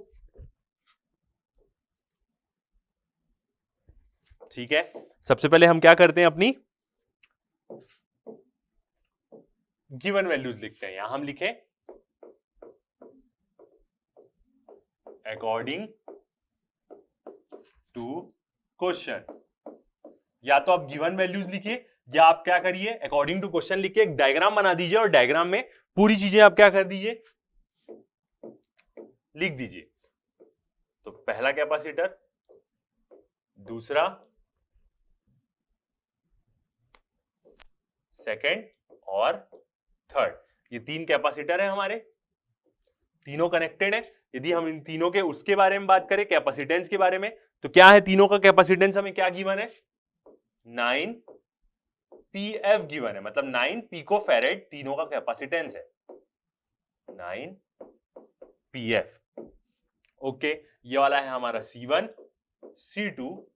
ठीक है, सबसे पहले हम क्या करते हैं, अपनी गिवन वैल्यूज लिखते हैं। यहां हम लिखें अकॉर्डिंग टू क्वेश्चन, या तो आप गिवन वैल्यूज लिखिए या आप क्या करिए, अकॉर्डिंग टू क्वेश्चन लिख के एक डायग्राम बना दीजिए और डायग्राम में पूरी चीजें आप क्या कर दीजिए, लिख दीजिए। तो पहला कैपेसिटर, दूसरा, सेकंड और थर्ड, ये तीन कैपेसिटर है हमारे, तीनों कनेक्टेड है। यदि हम इन तीनों के उसके बारे में बात करें, कैपेसिटेंस के बारे में, तो क्या है, तीनों का कैपेसिटेंस हमें क्या गिवन है, 9 pf गिवन है, मतलब 9 पिको फेरेड तीनों का कैपेसिटेंस है, 9 pf। ओके, ये वाला है हमारा C1, C2,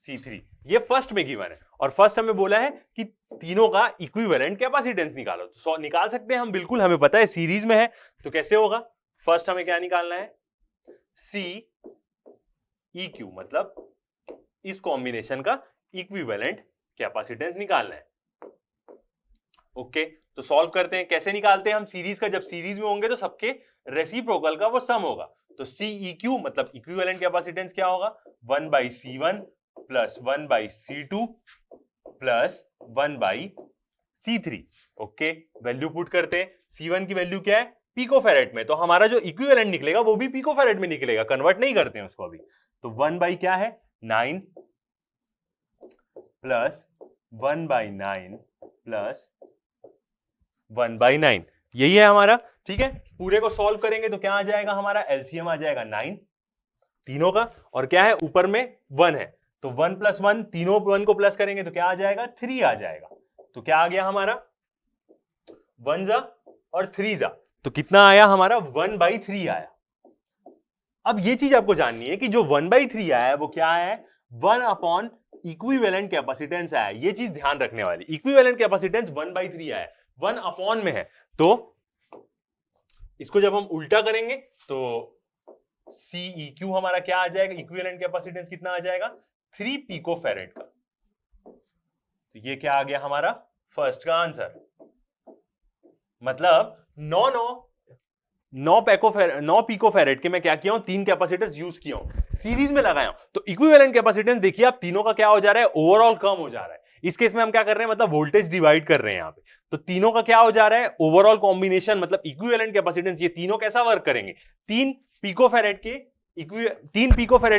C3, ये फर्स्ट में गिवन है। और फर्स्ट हमें बोला है कि तीनों का इक्विवेलेंट कैपेसिटेंस निकालो, तो निकाल सकते हैं हम, बिल्कुल हमें पता है सीरीज में है। तो कैसे होगा, फर्स्ट हमें क्या निकालना है, C EQ, मतलब इस कॉम्बिनेशन का इक्विवेलेंट कैपेसिटेंस निकालना है। ओके, तो सॉल्व करते हैं। कैसे निकालते हैं हम सीरीज का, जब सीरीज में होंगे तो सबके रेसिप्रोकल का वो सम होगा। तो CEQ मतलब इक्विवेलेंट कैपेसिटेंस क्या होगा, 1/C1 plus 1/C2 plus 1/C3। Okay, value put करते हैं। C1 की वैल्यू क्या है, पिकोफेरेड में, तो हमारा जो इक्विवेलेंट निकलेगा वो भी पिकोफेरेड में निकलेगा, कन्वर्ट नहीं करते हैं उसको अभी। तो 1 क्या है, 9 प्लस 1/9 प्लस 1/9, यही है हमारा। ठीक है, पूरे को सॉल्व करेंगे तो क्या आ जाएगा, हमारा एलसीएम आ जाएगा 9 तीनों का, और क्या है ऊपर में 1 है, तो 1 + 1, तीनों 1 को प्लस करेंगे तो क्या आ जाएगा, 3 आ जाएगा। तो क्या आ गया हमारा, 1 जा और 3 जा, तो कितना आया हमारा, 1/3 आया। अब ये चीज आपको जाननी है कि जो 1/3 आया है वो क्या है, 1 इक्विवेलेंट कैपेसिटेंस आया। ये चीज ध्यान रखने वाली, इक्विवेलेंट कैपेसिटेंस 1/3 आया है, 1 में है, तो इसको जब हम उल्टा करेंगे तो CEQ हमारा क्या आ जाएगा, इक्विवेलेंट कैपेसिटेंस कितना आ जाएगा, 3 पिकोफेरेड का। तो ये क्या आ गया हमारा फर्स्ट का आंसर, मतलब 9 पिकोफेरेड के मैं क्या किया हूं, 3 कैपेसिटर्स यूज किया हूं, सीरीज में लगाया हूं। तो इक्विवेलेंट कैपेसिटेंस देखिए आप, तीनों का क्या हो जा रहा है, ओवरऑल कम हो जा रहा है। इस केस में हम क्या कर रहे हैं, मतलब वोल्टेज डिवाइड कर रहे हैं यहां पे, तो तीनों का क्या हो जा रहा है, ओवरऑल कॉम्बिनेशन, मतलब इक्विवेलेंट कैपेसिटेंस, ये तीनों कैसा वर्क करेंगे, 3 पिकोफेरेड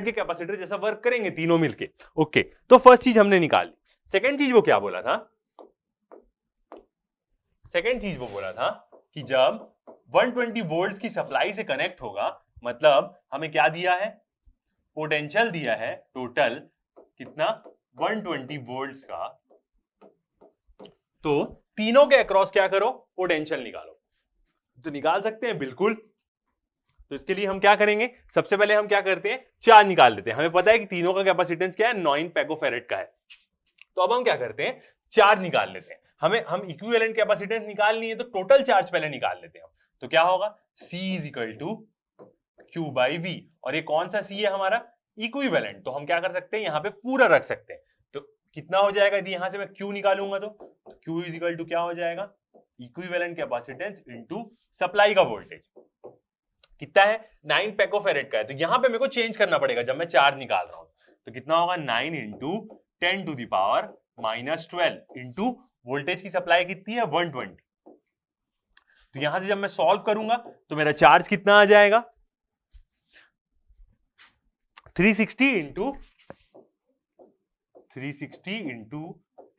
के कैपेसिटर जैसा वर्क करेंगे तीनों मिलके। ओके, तो फर्स्ट चीज हमने निकाल ली। सेकेंड चीज वो क्या बोला था, सेकेंड चीज वो बोला था कि जब 120 वोल्ट की सप्लाई से कनेक्ट होगा, मतलब हमें क्या दिया है, पोटेंशियल दिया है टोटल कितना, 120 वोल्ट्स का, तो तीनों के अक्रॉस क्या करो, पोटेंशियल निकालो। तो निकाल सकते हैं बिल्कुल। तो इसके लिए हम क्या करेंगे, सबसे पहले हम क्या करते हैं, चार्ज निकाल लेते हैं। हमें पता है कि तीनों का कैपेसिटेंस क्या है, 9 पिकोफेरेड का है। तो अब हम क्या करते हैं, चार्ज निकाल लेते हैं। हम इक्विवेलेंट कैपेसिटेंस निकालनी है तो टोटल चार्ज पहले निकाल लेते हैं। तो क्या होगा, C = Q/V, और ये कौन सा C है हमारा, इक्विवेलेंट, तो हम क्या कर सकते हैं, यहां पे पूरा रख सकते हैं। तो कितना हो जाएगा, यदि यहां से मैं Q निकालूंगा तो Q = क्या हो जाएगा, इक्विवेलेंट कैपेसिटेंस इनटू सप्लाई का वोल्टेज, कितना है, 9 पिकोफेरेड का है। तो यहां पे मेरे को चेंज करना पड़ेगा जब मैं चार्ज निकाल रहा हूं, तो कितना होगा, 9 × 10⁻⁻12 इंटू वोल्टेज की सप्लाई कितनी है, 120। तो यहां से जब मैं सॉल्व करूंगा तो मेरा चार्ज कितना आ जाएगा, 360 ×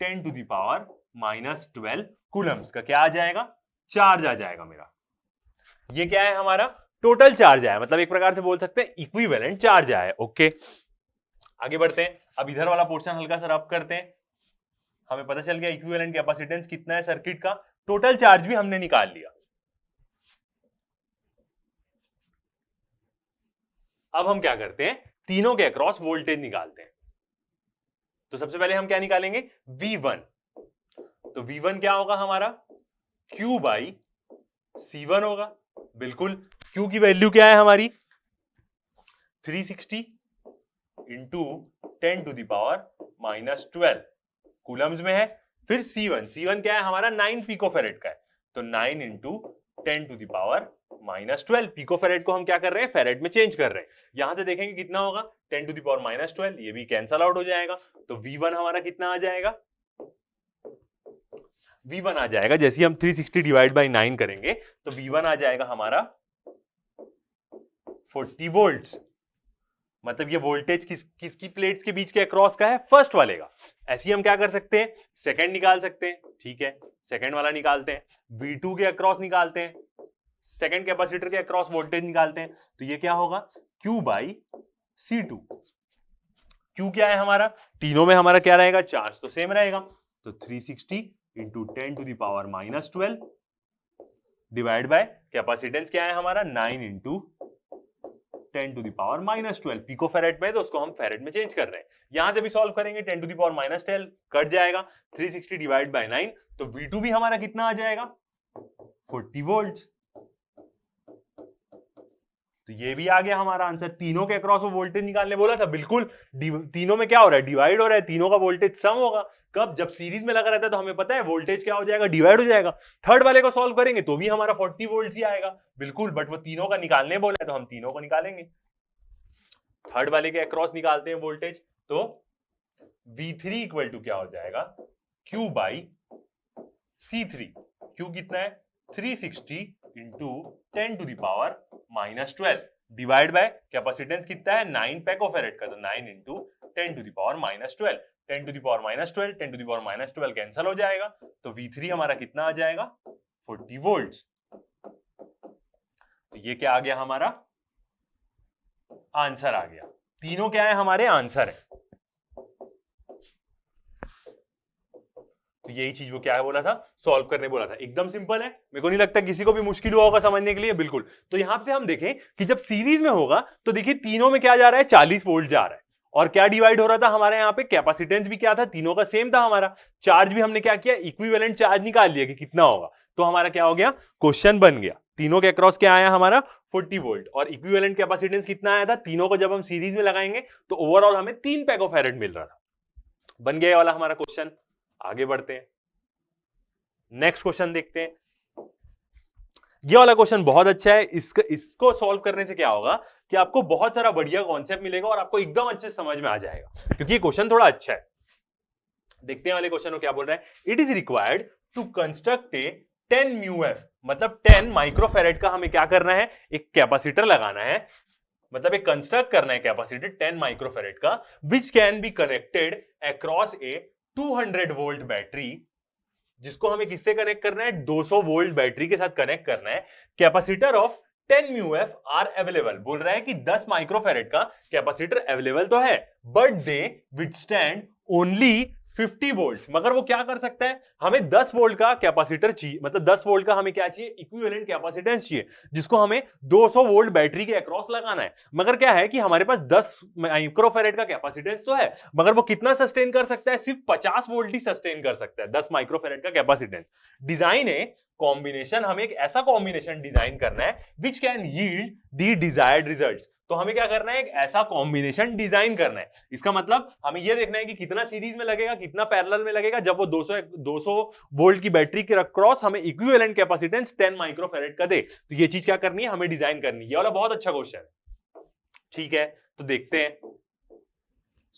10⁻⁻12 कूलम्स का क्या आ जाएगा, चार्ज आ जाएगा मेरा। ये क्या है हमारा, टोटल चार्ज आया, मतलब एक प्रकार से बोल सकते हैं इक्विवेलेंट चार्ज आया। ओके, आगे बढ़ते हैं। अब इधर वाला पोर्शन हल्का सा रब करते हैं। हमें पता चल गया इक्विवेलेंट कैपेसिटेंस कितना है सर्किट का, टोटल चार्ज भी हमने निकाल लिया। अब हम क्या करते हैं, तीनों के अक्रॉस वोल्टेज निकालते हैं। तो सबसे पहले हम क्या निकालेंगे, V1। तो V1 क्या होगा हमारा, Q बाई C1 होगा। बिल्कुल, Q की वैल्यू क्या है हमारी 360 into 10 to the power -12 coulombs में है। फिर C1 क्या है हमारा 9 पिकोफेरेड का है, तो 9 into 10 to the power -12 picofarad को हम क्या कर रहे हैं, फेरेड में चेंज कर रहे हैं। यहां से देखेंगे कितना होगा 10 टू द पावर -12, ये भी कैंसल आउट हो जाएगा। तो V1 हमारा कितना आ जाएगा, V1 आ जाएगा, जैसे हम 360 डिवाइड बाई 9 करेंगे तो V1 आ जाएगा हमारा 40 वोल्ट्स। मतलब ये वोल्टेज किसकी प्लेट्स के बीच के अक्रॉस का है, फर्स्ट वाले का। ऐसे ही हम क्या कर सकते हैं, सेकंड निकाल सकते हैं। ठीक है, सेकंड वाला निकालते हैं, V2 के अक्रॉस निकालते हैं, सेकंड कैपेसिटर के अक्रॉस वोल्टेज निकालते हैं। तो ये क्या होगा, Q बाई C2। Q क्या है हमारा, तीनों में हमारा क्या रहेगा, चार्ज तो सेम रहेगा। तो 360 into 10 to the power -12 divide by capacitance क्या है हमारा 9 into 10 to the power -12 picofarad में, तो उसको हम फेरेड में चेंज कर रहे हैं। यहां से भी सॉल्व करेंगे, 10 टू द पावर -12 कट जाएगा, 360 डिवाइड बाय 9, तो V2 भी हमारा कितना आ जाएगा 40 वोल्ट। तो ये भी आ गया हमारा आंसर। तीनों के अक्रॉस वो वोल्टेज निकालने बोला था, बिल्कुल तीनों में क्या हो रहा है, डिवाइड हो रहा है, तीनों का वोल्टेज सम होगा। कब, जब सीरीज में लगा रहता है तो हमें पता है वोल्टेज क्या हो जाएगा, डिवाइड हो जाएगा। थर्ड वाले को सॉल्व करेंगे तो भी हमारा 40 वोल्ट ही आएगा, बिल्कुल, बट वो तीनों का निकालने बोला है तो हम तीनों को निकालेंगे। थर्ड वाले के अक्रॉस निकालते हैं वोल्टेज, तो V3 इक्वल टू क्या हो जाएगा, Q बाई C3। Q कितना है 360 into 10 to the power -12 divide by capacitance कितना है 9 पिकोफैरेड का, तो 9 into 10 to the power -12, 10 to the power -12, 10 to the power -12 cancel हो जाएगा। तो V3 हमारा कितना आ जाएगा 40 वोल्ट। तो ये क्या आ गया हमारा आंसर आ गया। तीनों क्या है हमारे आंसर है। तो यही चीज वो क्या बोला था, सॉल्व करने बोला था। एकदम सिंपल है, मेरे को नहीं लगता किसी को भी मुश्किल हुआ होगा समझने के लिए, बिल्कुल। तो यहां से हम देखें कि जब सीरीज में होगा तो देखिए तीनों में क्या जा रहा है 40 वोल्ट जा रहा है, और क्या डिवाइड हो रहा था हमारे यहाँ पे, कैपेसिटेंस भी क्या था, तीनों का सेम था हमारा। चार्ज भी हमने क्या किया, इक्विवेलेंट चार्ज निकाल लिया कि कितना होगा, तो हमारा क्या हो गया, क्वेश्चन बन गया। तीनों के अक्रॉस क्या आया हमारा 40 वोल्ट, और इक्विवेलेंट कैपेसिटेंस कितना आया था, तीनों को जब हम सीरीज में लगाएंगे तो ओवरऑल हमें 3 पिकोफैरेड मिल रहा था। बन गया ये वाला हमारा क्वेश्चन। आगे बढ़ते हैं, नेक्स्ट क्वेश्चन देखते हैं। ये वाला क्वेश्चन बहुत अच्छा है। इसको सॉल्व करने से क्या होगा कि आपको बहुत सारा बढ़िया कॉन्सेप्ट मिलेगा और आपको एकदम अच्छे समझ में आ जाएगा, क्योंकि ये क्वेश्चन थोड़ा अच्छा है। देखते हैं वाले क्वेश्चन को क्या बोल रहा है। It is required to construct a 10 μF, मतलब 10 माइक्रोफैरेड का हमें क्या करना है, एक कैपेसिटर लगाना है, मतलब एक कंस्ट्रक्ट करना है कैपेसिटर 10 माइक्रोफैरेड का, which can be connected across A 200 volt battery, जिसको हमें किससे कनेक्ट करना है, 200 वोल्ट बैटरी के साथ कनेक्ट करना है। Capacitor of 10 μF are available, बोल रहा है कि 10 माइक्रोफैरेड का कैपेसिटर अवेलेबल तो है, but they withstand only 50 volt. मगर वो क्या कर सकता है, हमें 10 वोल्ट का कैपेसिटर चाहिए, मतलब 10 वोल्ट का हमें क्या चाहिए, इक्विवेलेंट कैपेसिटेंस चाहिए, जिसको हमें 200 वोल्ट बैटरी के अक्रॉस लगाना है। मगर क्या है कि हमारे पास 10 माइक्रोफैरेड का कैपेसिटेंस तो है, मगर वो कितना सस्टेन कर सकता है, सिर्फ 50 वोल्ट ही सस्टेन कर सकता है 10 माइक्रोफैरेड का कैपेसिटेंस। डिजाइन है कॉम्बिनेशन, हमें एक ऐसा कॉम्बिनेशन डिजाइन करना है which can yield the desired results. तो हमें क्या करना है, एक ऐसा कॉम्बिनेशन डिजाइन करना है। इसका मतलब हमें यह देखना है कि कितना सीरीज में लगेगा, कितना पैरेलल में लगेगा, जब वो 200 वोल्ट की बैटरी के क्रॉस हमें इक्विवेलेंट कैपेसिटेंस 10 माइक्रोफैरेड का दे। तो ये चीज क्या करनी है, हमें डिजाइन करनी है। ये वाला बहुत अच्छा क्वेश्चन है। ठीक है, तो देखते हैं,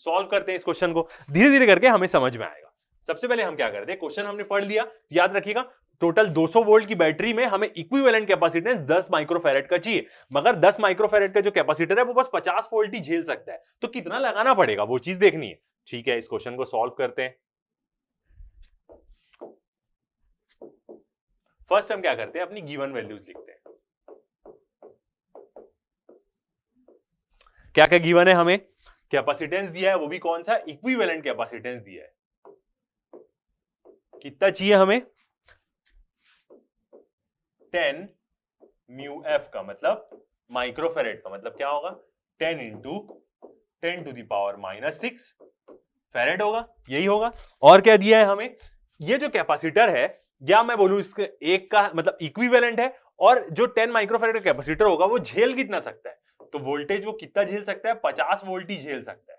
सॉल्व करते हैं इस क्वेश्चन को। धीरे धीरे करके हमें समझ में आएगा। सबसे पहले हम क्या करते हैं, क्वेश्चन हमने पढ़ लिया, याद रखिएगा टोटल 200 वोल्ट की बैटरी में हमें इक्विवेलेंट कैपेसिटेंस 10 माइक्रोफैरेड का चाहिए, मगर 10 माइक्रोफैरेड का जो कैपेसिटर है वो बस 50 वोल्ट ही झेल सकता है, तो कितना लगाना पड़ेगा वो चीज देखनी है। ठीक है, इस क्वेश्चन को सॉल्व करते हैं। फर्स्ट हम क्या करते हैं, अपनी गिवन वैल्यूज लिखते हैं। क्या क्या गिवन है, हमें कैपेसिटेंस दिया है, वो भी कौन सा, इक्विवेलेंट कैपेसिटेंस दिया है। कितना चाहिए हमें, 10 μF का मतलब माइक्रोफैरेड का मतलब क्या होगा 10 into 10 to the power -6 farad होगा, यही होगा। और क्या दिया है हमें, ये जो कैपेसिटर है, या मैं बोलूं इसके एक का मतलब इक्विवेलेंट है, और जो 10 माइक्रोफैरेड का कैपेसिटर होगा वो झेल कितना सकता है, तो वोल्टेज वो कितना झेल सकता है, 50 वोल्ट ही झेल सकता है।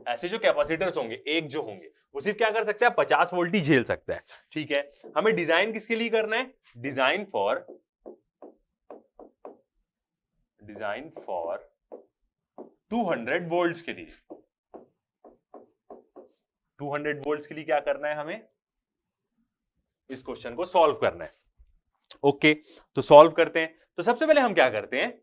ऐसे जो कैपेसिटर्स होंगे, एक जो होंगे, वो सिर्फ क्या कर सकता है, 50 वोल्ट ही झेल सकता है। ठीक है, हमें डिजाइन किसके लिए करना है, डिजाइन फॉर 200 वोल्ट्स के लिए। 200 वोल्ट्स के लिए क्या करना है, हमें इस क्वेश्चन को सॉल्व करना है। ओके, तो सॉल्व करते हैं। तो सबसे पहले हम क्या करते हैं,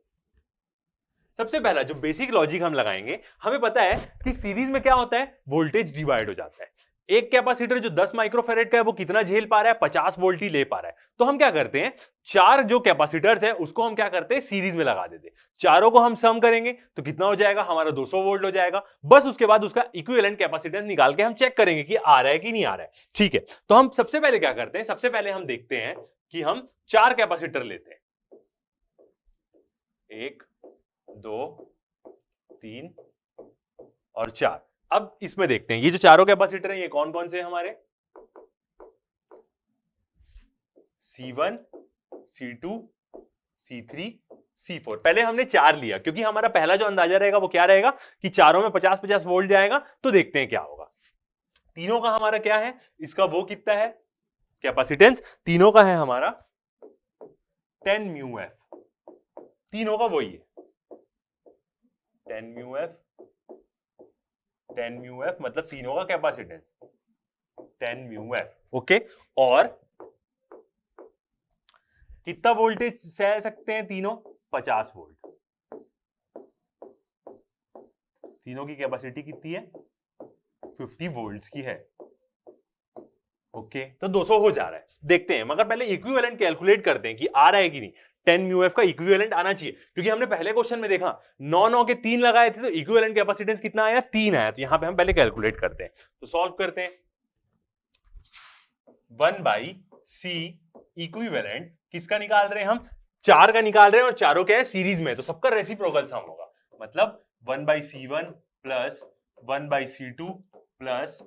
सबसे पहला जो बेसिक लॉजिक हम लगाएंगे, हमें पता है कि सीरीज में क्या होता है, वोल्टेज डिवाइड हो जाता है। एक कैपेसिटर जो 10 माइक्रोफैरेड का है वो कितना झेल पा रहा है, 50 वोल्ट ही ले पा रहा है। तो हम क्या करते हैं, चार जो कैपेसिटर्स है उसको हम क्या करते हैं, सीरीज में लगा देते हैं। चारों को हम सम करेंगे तो कितना हो जाएगा, हमारा 200 वोल्ट हो जाएगा। बस उसके बाद उसका इक्विवेलेंट कैपेसिटेंस निकाल के हम चेक करेंगे कि आ रहा है कि नहीं आ रहा है। ठीक है, तो हम सबसे पहले क्या करते हैं, सबसे पहले हम देखते हैं कि हम 4 कैपेसिटर लेते हैं, 1 2 3 और 4। अब इसमें देखते हैं ये जो चारों कैपेसिटर हैं ये कौन कौन से हैं हमारे, C1 C2 C3 C4। पहले हमने 4 लिया क्योंकि हमारा पहला जो अंदाजा रहेगा वो क्या रहेगा कि चारों में 50-50 वोल्ट जाएगा। तो देखते हैं क्या होगा। तीनों का हमारा क्या है, इसका वो कितना है कैपेसिटेंस, तीनों का है हमारा 10 म्यू एफ, तीनों का वही है 10 म्यू एफ, 10 म्यू एफ मतलब तीनों का कैपेसिटेंस 10 म्यू एफ। ओके, और कितना वोल्टेज सह सकते हैं तीनों, 50 वोल्ट। तीनों की कैपेसिटी कितनी है, 50 वोल्ट्स की है। ओके, तो 200 हो जा रहा है, देखते हैं। मगर पहले इक्विवेलेंट कैलकुलेट करते हैं कि आ रहा है कि नहीं। 10 म्यू एफ का इक्विवेलेंट आना चाहिए, क्योंकि हमने पहले क्वेश्चन में देखा 9 के 3 लगाए थे, तो इक्विवेलेंट कैपेसिटेंस कितना आया, 3 आया। तो यहां पे हम पहले कैलकुलेट करते हैं, तो सॉल्व करते हैं। 1/C इक्विवेलेंट किसका निकाल रहे हैं हम, 4 का निकाल रहे हैं, और चारों क्या है सीरीज में, तो सबका रेसिप्रोकल सम होगा। मतलब 1/C1 plus 1/C2 plus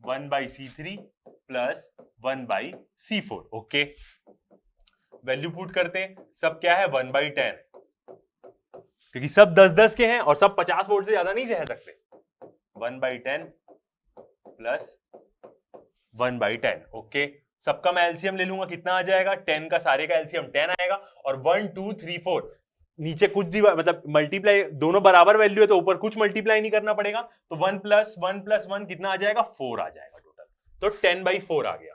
1/C3 plus 1/C4। Okay, value put करते हैं। सब क्या है 1/10, क्योंकि सब 10-10 के हैं और सब 50 वोल्ट से ज्यादा नहीं सह सकते। 1/10 प्लस 1/10। ओके, सबका मैं एलसीएम ले लूंगा, कितना आ जाएगा, 10 का सारे का एलसीएम 10 आएगा, और 1 2 3 4 नीचे कुछ मतलब मल्टीप्लाई, दोनों बराबर वैल्यू है तो ऊपर कुछ मल्टीप्लाई नहीं करना पड़ेगा। तो 1 + 1 + 1 कितना आ जाएगा, 4 आ जाएगा टोटल। तो 10/4 आ गया।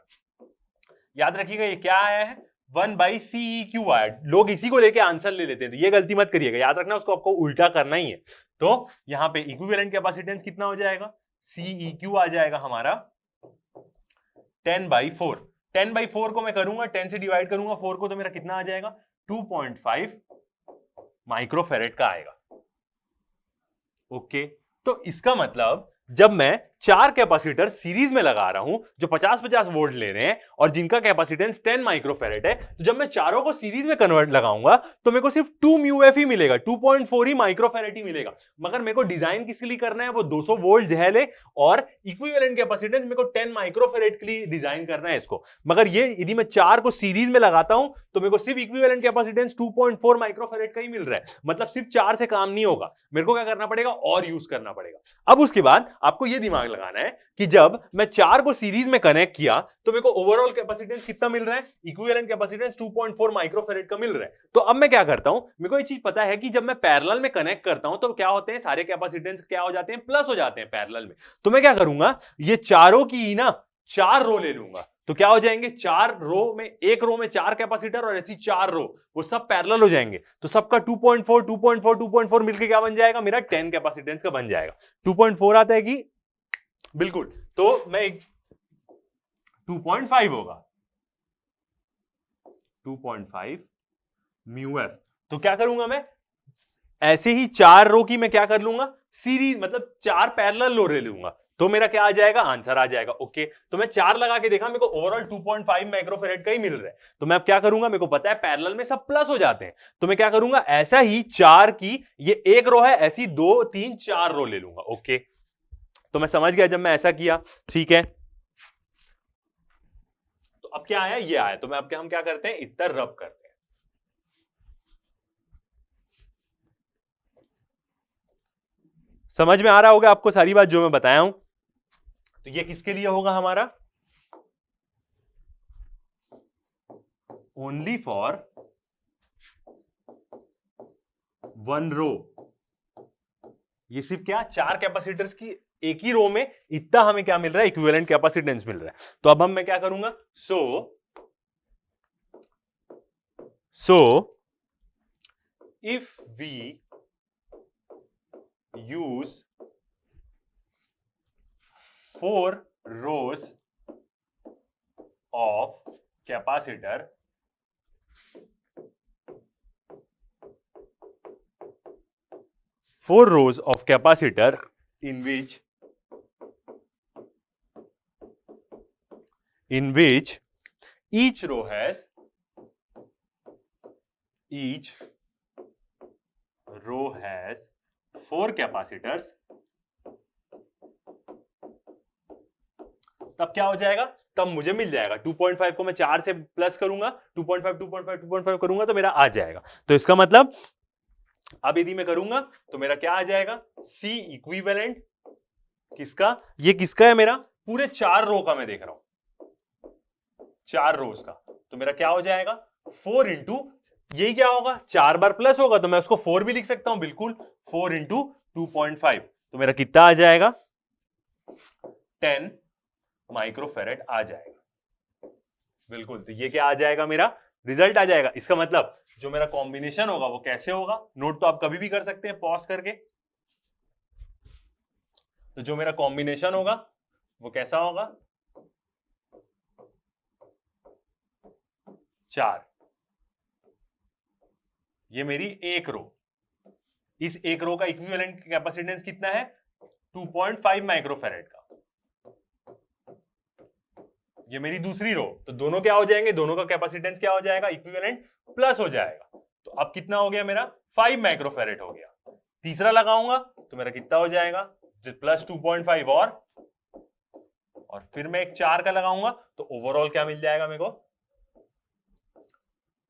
याद रखिएगा ये क्या आया है, 1/CEQ आया। लोग इसी को लेके आंसर ले लेते हैं, तो ये गलती मत करिएगा, याद रखना उसको आपको उल्टा करना ही है। तो यहां पे इक्विवेलेंट कैपेसिटेंस कितना हो जाएगा, CEQ आ जाएगा हमारा 10/4। 10/4 को मैं करूंगा 10 से डिवाइड करूंगा 4 को, तो मेरा कितना आ जाएगा, 2.5 माइक्रोफैरेड का आएगा। ओके, तो इसका मतलब जब मैं 4 कैपेसिटर सीरीज में लगा रहा हूं जो 50-50 वोल्ट ले रहे हैं और जिनका कैपेसिटेंस 10 माइक्रोफैरेड है, तो जब मैं चारों को सीरीज में कन्वर्ट लगाऊंगा तो मेरे को सिर्फ 2 म्यू एफ ही मिलेगा, 2.4 ही माइक्रोफैरेड ही मिलेगा। मगर मेरे को डिजाइन किसके लिए करना है, वो 200 वोल्ट झेले, और इक्विवेलेंट कैपेसिटेंस मेरे को 10 माइक्रोफैरेड के लिए डिजाइन करना है इसको। मगर ये यदि मैं 4 को सीरीज में लगाता हूं तो मेरे को सिर्फ इक्विवेलेंट कैपेसिटेंस 2.4 माइक्रोफैरेड का ही मिल रहा है। मतलब सिर्फ 4 से काम नहीं होगा, मेरे को क्या करना पड़ेगा, और यूज करना पड़ेगा। अब उसके बाद आपको ये दिमाग लगाना है कि जब मैं 4 को सीरीज में कनेक्ट किया तो मेरे को ओवरऑल कैपेसिटेंस कितना मिल रहा है, इक्विवेलेंट कैपेसिटेंस 2.4 माइक्रोफैरेड का मिल रहा है। तो अब मैं क्या करता हूं, मेरे को ये चीज पता है कि जब मैं पैरेलल में कनेक्ट करता हूं तो क्या होते हैं, सारे कैपेसिटेंस क्या हो जाते हैं, प्लस हो जाते हैं पैरेलल में। तो मैं क्या करूंगा, ये चारों की ना 4 रो ले लूंगा, तो क्या हो जाएंगे, 4 रो में, एक रो में 4 कैपेसिटर और ऐसी 4 रो, वो सब पैरेलल हो जाएंगे। तो सबका 2.4 2.4 2.4 मिलके क्या बन जाएगा, मेरा 10 कैपेसिटेंस का बन जाएगा। 2.4 आता है कि बिल्कुल, तो मैं 2.5 होगा, 2.5 म्यू एफ। तो क्या करूंगा मैं, ऐसे ही 4 रो की मैं क्या कर लूंगा, सीरीज मतलब 4 पैरेलल रो ले लूंगा। तो मेरा क्या आ जाएगा, आंसर आ जाएगा। ओके, तो मैं 4 लगा के देखा, मेरे को ओवरऑल 2.5 माइक्रोफेरेड का ही मिल रहा है। तो मैं अब क्या करूंगा, मेरे को पता है पैरेलल में सब प्लस हो जाते हैं, तो मैं क्या करूंगा, ऐसा ही 4 की ये एक रो है, ऐसी 2 3 4 रो ले लूंगा। ओके, तो मैं समझ गया जब मैं ऐसा किया। ठीक है, तो अब क्या आया, ये आया। तो मैं अब हम क्या करते हैं, इतना रब करते हैं। समझ में आ रहा होगा आपको सारी बात जो मैं बताया हूं। तो ये किसके लिए होगा हमारा, ओनली फॉर वन रो। ये सिर्फ क्या, 4 कैपेसिटर्स की एक ही रो में इतना हमें क्या मिल रहा है, इक्विवेलेंट कैपेसिटेंस मिल रहा है। तो अब मैं क्या करूंगा, so if we use 4 rows of capacitor, in which each row has 4 capacitors, तब क्या हो जाएगा, तब मुझे मिल जाएगा 2.5 को मैं 4 से प्लस करूंगा, 2.5 करूंगा तो मेरा आ जाएगा। तो इसका मतलब अब यदि मैं करूंगा तो मेरा क्या आ जाएगा, C इक्विवेलेंट किसका, ये किसका है, मेरा पूरे 4 रो का मैं देख रहा हूं, 4 रोज का। तो मेरा क्या हो जाएगा, 4 इंटू, यही क्या होगा, 4 बार प्लस होगा तो मैं उसको 4 भी लिख सकता हूं, बिल्कुल 4 इंटू 2.5। तो मेरा कितना आ जाएगा, 10 माइक्रोफेरेड आ जाएगा, बिल्कुल। तो ये क्या आ जाएगा, मेरा रिजल्ट आ जाएगा। इसका मतलब जो मेरा कॉम्बिनेशन होगा वो कैसे होगा, नोट तो आप कभी भी कर सकते हैं पॉज करके। तो जो मेरा कॉम्बिनेशन होगा वो कैसा होगा, 4, ये मेरी एक रो, इस एक रो का इक्विवेलेंट कैपेसिटेंस कितना है, 2.5 माइक्रोफेरेड का। ये मेरी दूसरी रो, तो दोनों क्या हो जाएंगे, दोनों का कैपेसिटेंस क्या हो जाएगा, इक्विवेलेंट प्लस हो जाएगा। तो अब कितना हो गया मेरा, 5 माइक्रोफेरेड हो गया। तीसरा लगाऊंगा तो मेरा कितना हो जाएगा, प्लस 2.5 और फिर मैं एक 4 का लगाऊंगा तो ओवरऑल क्या मिल जाएगा मेरे को,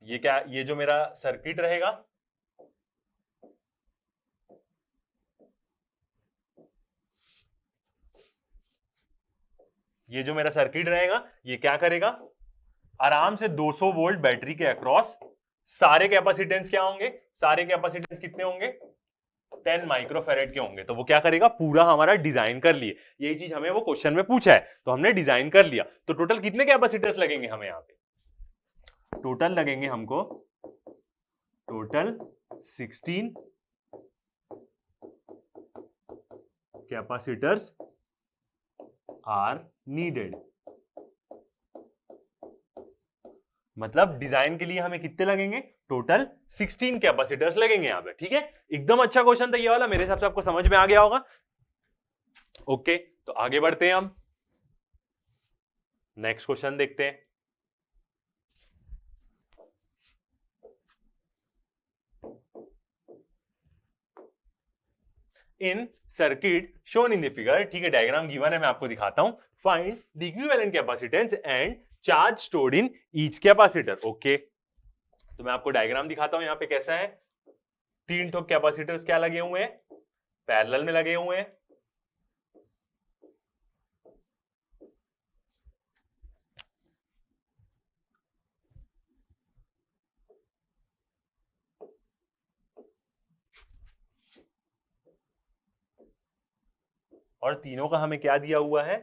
ये क्या, ये जो मेरा सर्किट रहेगा, ये जो मेरा सर्किट रहेगा ये क्या करेगा, आराम से 200 वोल्ट बैटरी के अक्रॉस सारे कैपेसिटेंस क्या होंगे, सारे कैपेसिटेंस कितने होंगे, 10 माइक्रोफेरेड के होंगे। तो वो क्या करेगा, पूरा हमारा डिजाइन कर लिए, यही चीज हमें वो क्वेश्चन में पूछा है तो हमने डिजाइन कर लिया। तो टोटल कितने कैपेसिटर्स लगेंगे हमें यहाँ पे, टोटल लगेंगे हमको, टोटल 16 कैपेसिटर्स आर नीडेड। मतलब डिजाइन के लिए हमें कितने लगेंगे, टोटल 16 कैपेसिटर्स लगेंगे यहाँ पे। ठीक है, एकदम अच्छा क्वेश्चन था ये वाला, मेरे हिसाब से आपको समझ में आ गया होगा। ओके, तो आगे बढ़ते हैं हम, नेक्स्ट क्वेश्चन देखते हैं। In circuit shown in the figure, ठीक है, डायग्राम गिवन है, मैं आपको दिखाता हूं। Find the equivalent capacitance and charge stored in each capacitor. Okay, तो मैं आपको डायग्राम दिखाता हूं, यहां पे कैसा है, 3 ठो कैपेसिटर्स क्या लगे हुए हैं, पैरेलल में लगे हुए हैं। और तीनों का हमें क्या दिया हुआ है,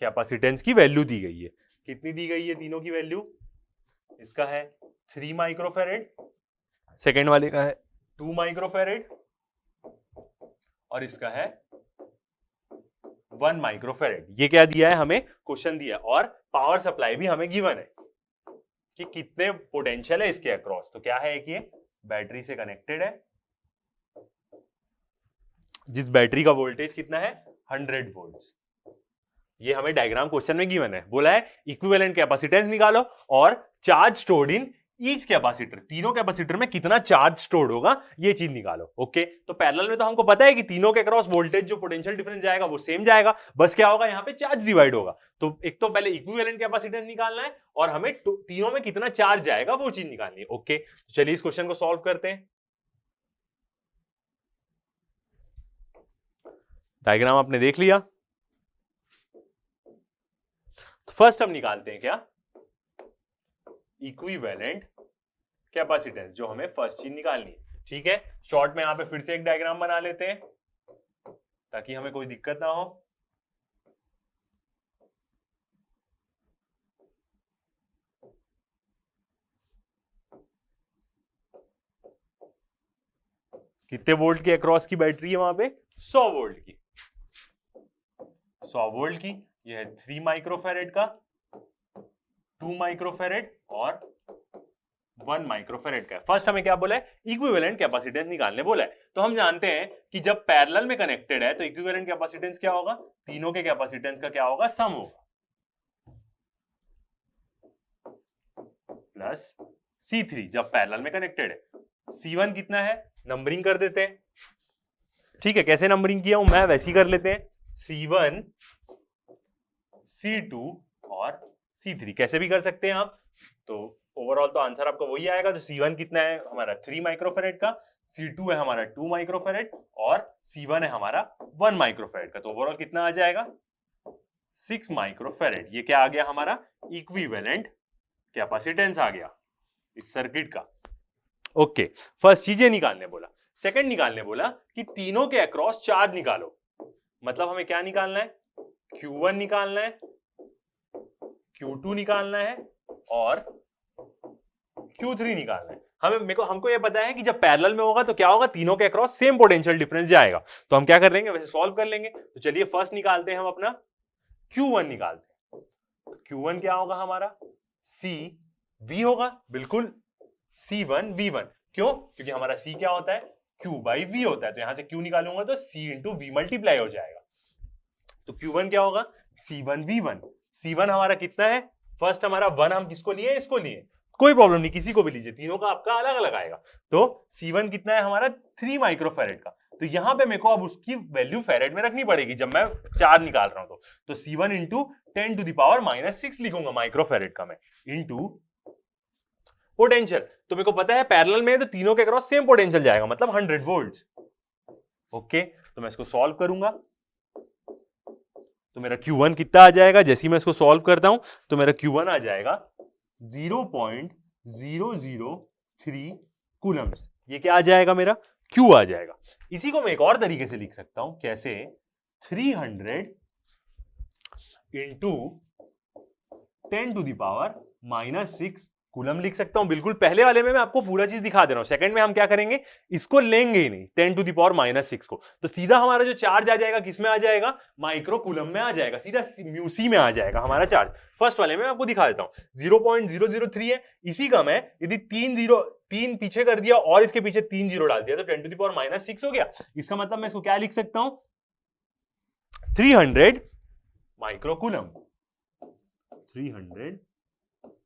कैपेसिटेंस की वैल्यू दी गई है। कितनी दी गई है तीनों की वैल्यू, इसका है 3 माइक्रोफेरेड, सेकेंड वाले का है 2 माइक्रोफेरेड और इसका है 1 माइक्रोफेरेड। ये क्या दिया है हमें, क्वेश्चन दिया है। और पावर सप्लाई भी हमें गिवन है कि कितने पोटेंशियल है इसके अक्रॉस। तो क्या है, एक ये बैटरी से कनेक्टेड है, जिस बैटरी का वोल्टेज कितना है 100 वोल्ट्स। ये हमें डायग्राम क्वेश्चन में गिवन है, बोला है इक्विवेलेंट कैपेसिटेंस निकालो और charge stored in each capacitor, तीनों कैपेसिटर में कितना चार्ज स्टोर्ड होगा ये चीज निकालो। ओके, तो पैरेलल में तो हमको पता है कि तीनों के अक्रॉस वोल्टेज जो पोटेंशियल डिफरेंस जाएगा वो सेम जाएगा, बस क्या होगा यहाँ पे चार्ज डिवाइड होगा। तो एक तो पहले इक्विवेलेंट कैपेसिटेंस निकालना है और हमें तीनों में कितना चार्ज जाएगा वो चीज निकालनी है। ओके, तो चलिए इस क्वेश्चन को सॉल्व करते हैं। डायग्राम आपने देख लिया, तो फर्स्ट हम निकालते हैं क्या, इक्विवेलेंट कैपेसिटेंस, जो हमें फर्स्ट चीज निकालनी है। ठीक है, शॉर्ट में यहां पे फिर से एक डायग्राम बना लेते हैं ताकि हमें कोई दिक्कत ना हो। कितने वोल्ट की अक्रॉस की बैटरी है वहां पे, 100 वोल्ट की, 100 वोल्ट की। यह है 3 माइक्रोफेरेड का, 2 माइक्रोफेरेड और 1 माइक्रोफेरेड का। फर्स्ट हमें क्या बोला है, इक्विवेलेंट कैपेसिटेंस निकालने बोला है। तो हम जानते हैं कि जब पैरेलल में कनेक्टेड है तो इक्विवेलेंट कैपेसिटेंस क्या होगा, तीनों के कैपेसिटेंस का क्या होगा, सम होगा, प्लस C3 जब पैरेलल में कनेक्टेड है। C1 कितना है, नंबरिंग कर देते हैं। ठीक है, कैसे नंबरिंग किया हूं मैं, वैसे ही कर लेते हैं, C1 C2 और C3 कैसे भी कर सकते हैं आप। तो ओवरऑल तो आंसर आपका वही आएगा। तो C1 कितना है हमारा 3 माइक्रोफेरेड का, C2 है हमारा 2 माइक्रोफेरेड और C1 है हमारा 1 माइक्रोफेरेड का। तो ओवरऑल कितना आ जाएगा, 6 माइक्रोफेरेड। ये क्या आ गया हमारा, इक्विवेलेंट कैपेसिटेंस आ गया इस सर्किट का। ओके, फर्स्ट चीजें निकालने बोला। सेकंड निकालने बोला कि तीनों के अक्रॉस चार्ज निकालो। मतलब हमें क्या निकालना है, Q1 निकालना है, Q2 निकालना है और Q3 निकालना है। हमको ये पता है कि जब पैरेलल में होगा तो क्या होगा, तीनों के अक्रॉस सेम पोटेंशियल डिफरेंस जाएगा। तो हम क्या कर लेंगे, वैसे सॉल्व कर लेंगे। तो चलिए फर्स्ट निकालते हैं हम अपना Q1 निकालते हैं। Q1 क्या होगा हमारा, CV होगा, बिल्कुल C1 V1। क्यों, क्योंकि हमारा C क्या होता है, Q बाई V होता है। तो यहां से Q निकालूंगा तो C इंटू V मल्टीप्लाई हो जाएगा। तो Q1 क्या होगा, C1 V1। C1 हमारा कितना है, फर्स्ट हमारा 1 हम किसको लिए, इसको लिए, कोई प्रॉब्लम नहीं, किसी को भी लीजिए, तीनों का आपका अलग अलग आएगा। तो C1 कितना है हमारा 3 माइक्रोफेरेड का। तो यहां पे मेरे को अब उसकी वैल्यू फेरेड में रखनी पड़ेगी जब मैं चार्ज निकाल रहा हूं। तो C1 into 10 to the power -6 लिखूंगा माइक्रोफेरेड का मैं, इंटू पोटेंशियल। तो मेरे को पता है पैरेलल में तो तीनों के अक्रॉस सेम पोटेंशियल जाएगा, मतलब 100 वोल्ट्स। ओके, तो मैं इसको सॉल्व करूंगा तो मेरा Q1 कितना आ जाएगा, जैसे ही मैं इसको सॉल्व करता हूं तो मेरा Q1 आ जाएगा 0.003 कूलम्स। ये क्या आ जाएगा, मेरा Q आ जाएगा। इसी को मैं एक और तरीके से लिख सकता हूं, कैसे, 300 into 10 to the power -6 coulomb लिख सकता हूं। बिल्कुल पहले वाले में मैं आपको पूरा चीज दिखा दे रहा हूं, सेकंड में हम क्या करेंगे, इसको लेंगे ही नहीं 10 टू द पावर -6 को। तो सीधा हमारा जो चार्ज आ जाएगा किस में आ जाएगा, माइक्रो कूलम में आ जाएगा, सीधा म्यूसी में आ जाएगा हमारा चार्ज। फर्स्ट वाले में आपको दिखा देता हूं, 0.003 है। इसी का मैं यदि 3 पीछे कर दिया और इसके पीछे 3 जीरो डाल दिया तो 10 टू द पावर -6 हो गया। इसका मतलब मैं इसको क्या लिख सकता हूं, 300 माइक्रोकूलम, 300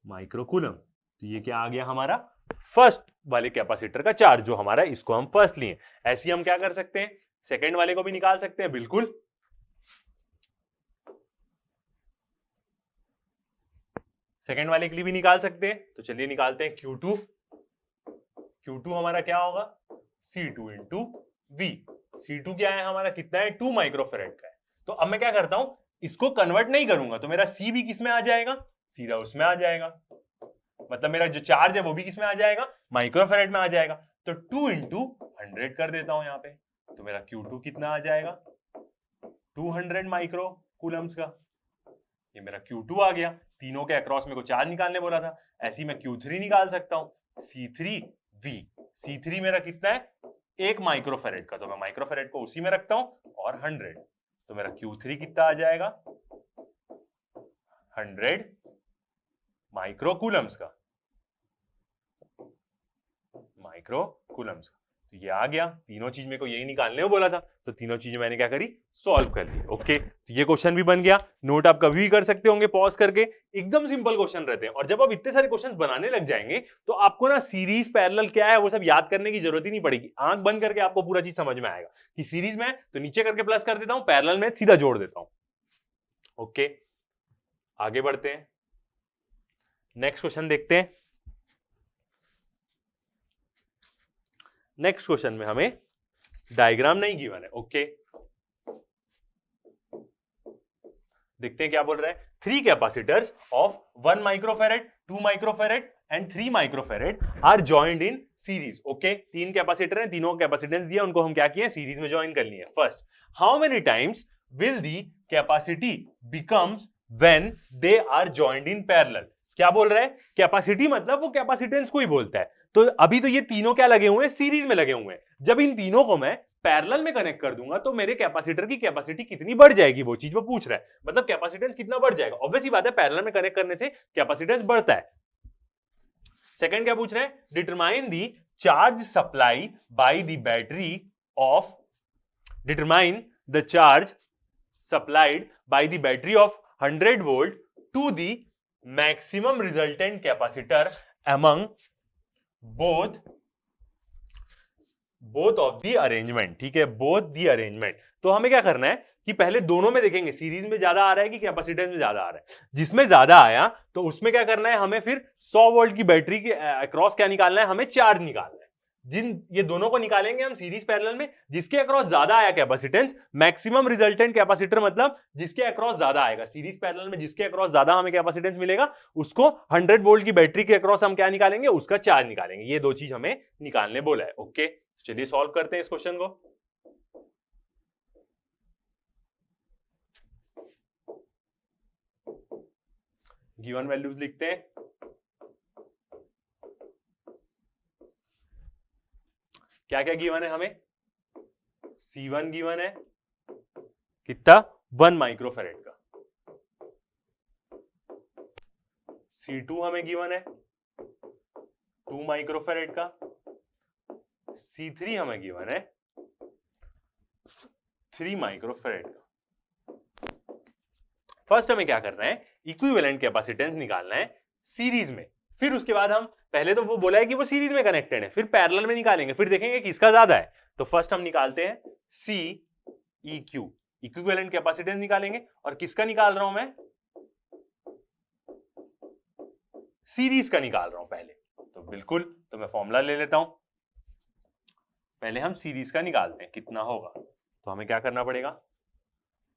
माइक्रोकूलम। तो ये क्या आ गया हमारा फर्स्ट वाले कैपेसिटर का चार्ज, जो हमारा इसको हम फर्स्ट लिए। ऐसे ही हम क्या कर सकते हैं, सेकंड वाले को भी निकाल सकते हैं, बिल्कुल सेकंड वाले के लिए भी निकाल सकते हैं। तो चलिए निकालते हैं Q2। Q2 हमारा क्या होगा, C2 इंटू V। C2 क्या है हमारा, कितना है, 2 माइक्रोफेरेड का है। तो अब मैं क्या करता हूं, इसको कन्वर्ट नहीं करूंगा तो मेरा C भी किस में आ जाएगा, सीधा उसमें आ जाएगा। मतलब मेरा जो चार्ज है वो भी किस में आ जाएगा, माइक्रोफेरेड में आ जाएगा। तो 2 इंटू 100 कर देता हूं यहाँ पे, तो मेरा Q2 कितना आ जाएगा, 200 माइक्रो कूलम्स का। ये मेरा Q2 आ गया। तीनों के अक्रॉस मेरे को चार्ज निकालने बोला था, ऐसे ही मैं Q3 निकाल सकता हूं, C3V। C3 मेरा कितना है, 1 माइक्रोफेरेड का। तो मैं माइक्रोफेरेड को उसी में रखता हूं और 100। तो मेरा Q3 कितना आ जाएगा, 100 माइक्रो कूलम्स का, माइक्रो कूलम्स का। तो ये आ गया, तीनों चीज मेरे को यही निकालने को बोला था, तो तीनों चीजें मैंने क्या करी, सॉल्व कर ली। ओके, तो ये क्वेश्चन भी बन गया। नोट आप कभी भी कर सकते होंगे पॉज करके, एकदम सिंपल क्वेश्चन रहते हैं। और जब आप इतने सारे क्वेश्चन बनाने लग जाएंगे तो आपको ना सीरीज पैरेलल क्या है वो सब याद करने की जरूरत ही नहीं पड़ेगी। आंख बंद करके आपको पूरा चीज समझ में आएगा कि सीरीज में तो नीचे करके प्लस कर देता हूं, पैरेलल में सीधा जोड़ देता हूं। ओके, आगे बढ़ते हैं, नेक्स्ट क्वेश्चन देखते हैं। नेक्स्ट क्वेश्चन में हमें डायग्राम नहीं गिवन है। ओके, देखते हैं क्या बोल रहा है। 3 capacitors of 1 microfarad, 2 microfarad and 3 microfarad are joined in series. Okay, 3 capacitor हैं, तीनों कैपेसिटेंस दिया, उनको हम क्या किए, सीरीज में ज्वाइन कर लिए। First, how many times will the capacity becomes when they are joined in parallel. क्या बोल रहा है, कैपेसिटी मतलब वो कैपेसिटेंस को ही बोलता है। तो अभी तो ये तीनों क्या लगे हुए हैं, सीरीज में लगे हुए हैं। जब इन तीनों को मैं पैरेलल में कनेक्ट कर दूंगा तो मेरे कैपेसिटर की कैपेसिटी कितनी बढ़ जाएगी, वो चीज वो पूछ रहा है। मतलब कैपेसिटेंस कितना बढ़ जाएगा। ऑब्वियस ही बात है, पैरेलल में कनेक्ट करने से कैपेसिटेंस बढ़ता है। सेकंड क्या पूछ रहे हैं, determine the charge supply by the battery of, determine the charge supplied by the battery of 100 volt to the maximum resultant capacitor among both of the arrangement. ठीक है, बोथ दी अरेंजमेंट। तो हमें क्या करना है कि पहले दोनों में देखेंगे, सीरीज में ज्यादा आ रहा है कि कैपेसिटेंस में ज्यादा आ रहा है। जिसमें ज्यादा आया तो उसमें क्या करना है, हमें फिर 100 वोल्ट की बैटरी के अक्रॉस क्या निकालना है, हमें चार्ज निकालना है। जिन ये दोनों को निकालेंगे हम सीरीज पैरेलल में, जिसके अक्रॉस ज्यादा आया कैपेसिटेंस, मैक्सिमम रिजल्टेंट कैपेसिटर मतलब जिसके अक्रॉस ज्यादा आएगा। सीरीज पैरेलल में जिसके अक्रॉस ज्यादा हमें कैपेसिटेंस मिलेगा उसको 100 वोल्ट की बैटरी के अक्रॉस हम क्या निकालेंगे, उसका चार्ज निकालेंगे। ये दो चीज हमें निकालने बोला है। ओके, चलिए सॉल्व करते हैं इस क्वेश्चन को। गिवन वैल्यूज लिखते हैं। क्या क्या गिवन है हमें, C1 गिवन है कितना, 1 माइक्रोफैरेड का। C2 हमें गिवन है 2 माइक्रोफैरेड का। C3 हमें गिवन है 3 माइक्रोफैरेड का। फर्स्ट हमें क्या करना है, इक्विवेलेंट कैपेसिटेंस निकालना है सीरीज में। फिर उसके बाद हम पहले तो वो बोला है कि वो सीरीज में कनेक्टेड है, फिर पैरेलल में निकालेंगे, फिर देखेंगे किसका ज्यादा है। तो फर्स्ट हम निकालते हैं CEQ, इक्विवेलेंट कैपेसिटेंस निकालेंगे। और किसका निकाल रहा हूं मैं, सीरीज का निकाल रहा हूं पहले। तो बिल्कुल, तो मैं फॉर्मूला ले लेता हूं। पहले हम सीरीज का निकालते हैं कितना होगा। तो हमें क्या करना पड़ेगा,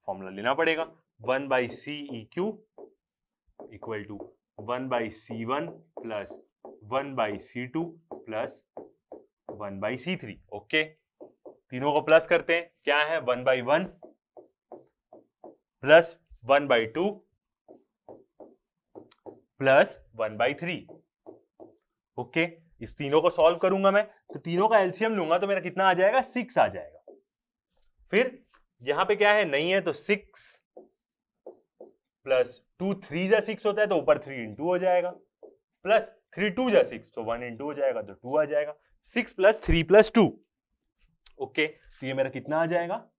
फॉर्मूला लेना पड़ेगा। 1/CEQ equal to 1/C1 plus 1/C2 plus 1/C3। Okay, तीनों को प्लस करते हैं, क्या है 1/1 प्लस 1/2 प्लस 1/3। ओके, इस तीनों को सॉल्व करूंगा मैं, तो तीनों का एलसीएम लूंगा तो मेरा कितना आ जाएगा, 6 आ जाएगा। फिर यहां पे क्या है, नहीं है तो 6 प्लस 2 3 जा 6 होता है तो ऊपर 3 इंटू हो जाएगा, प्लस 3 2 जा 6 तो 1 इंटू हो जाएगा तो 2 आ जाएगा। 6 प्लस 3 प्लस 2। ओके, तो ये मेरा कितना आ जाएगा,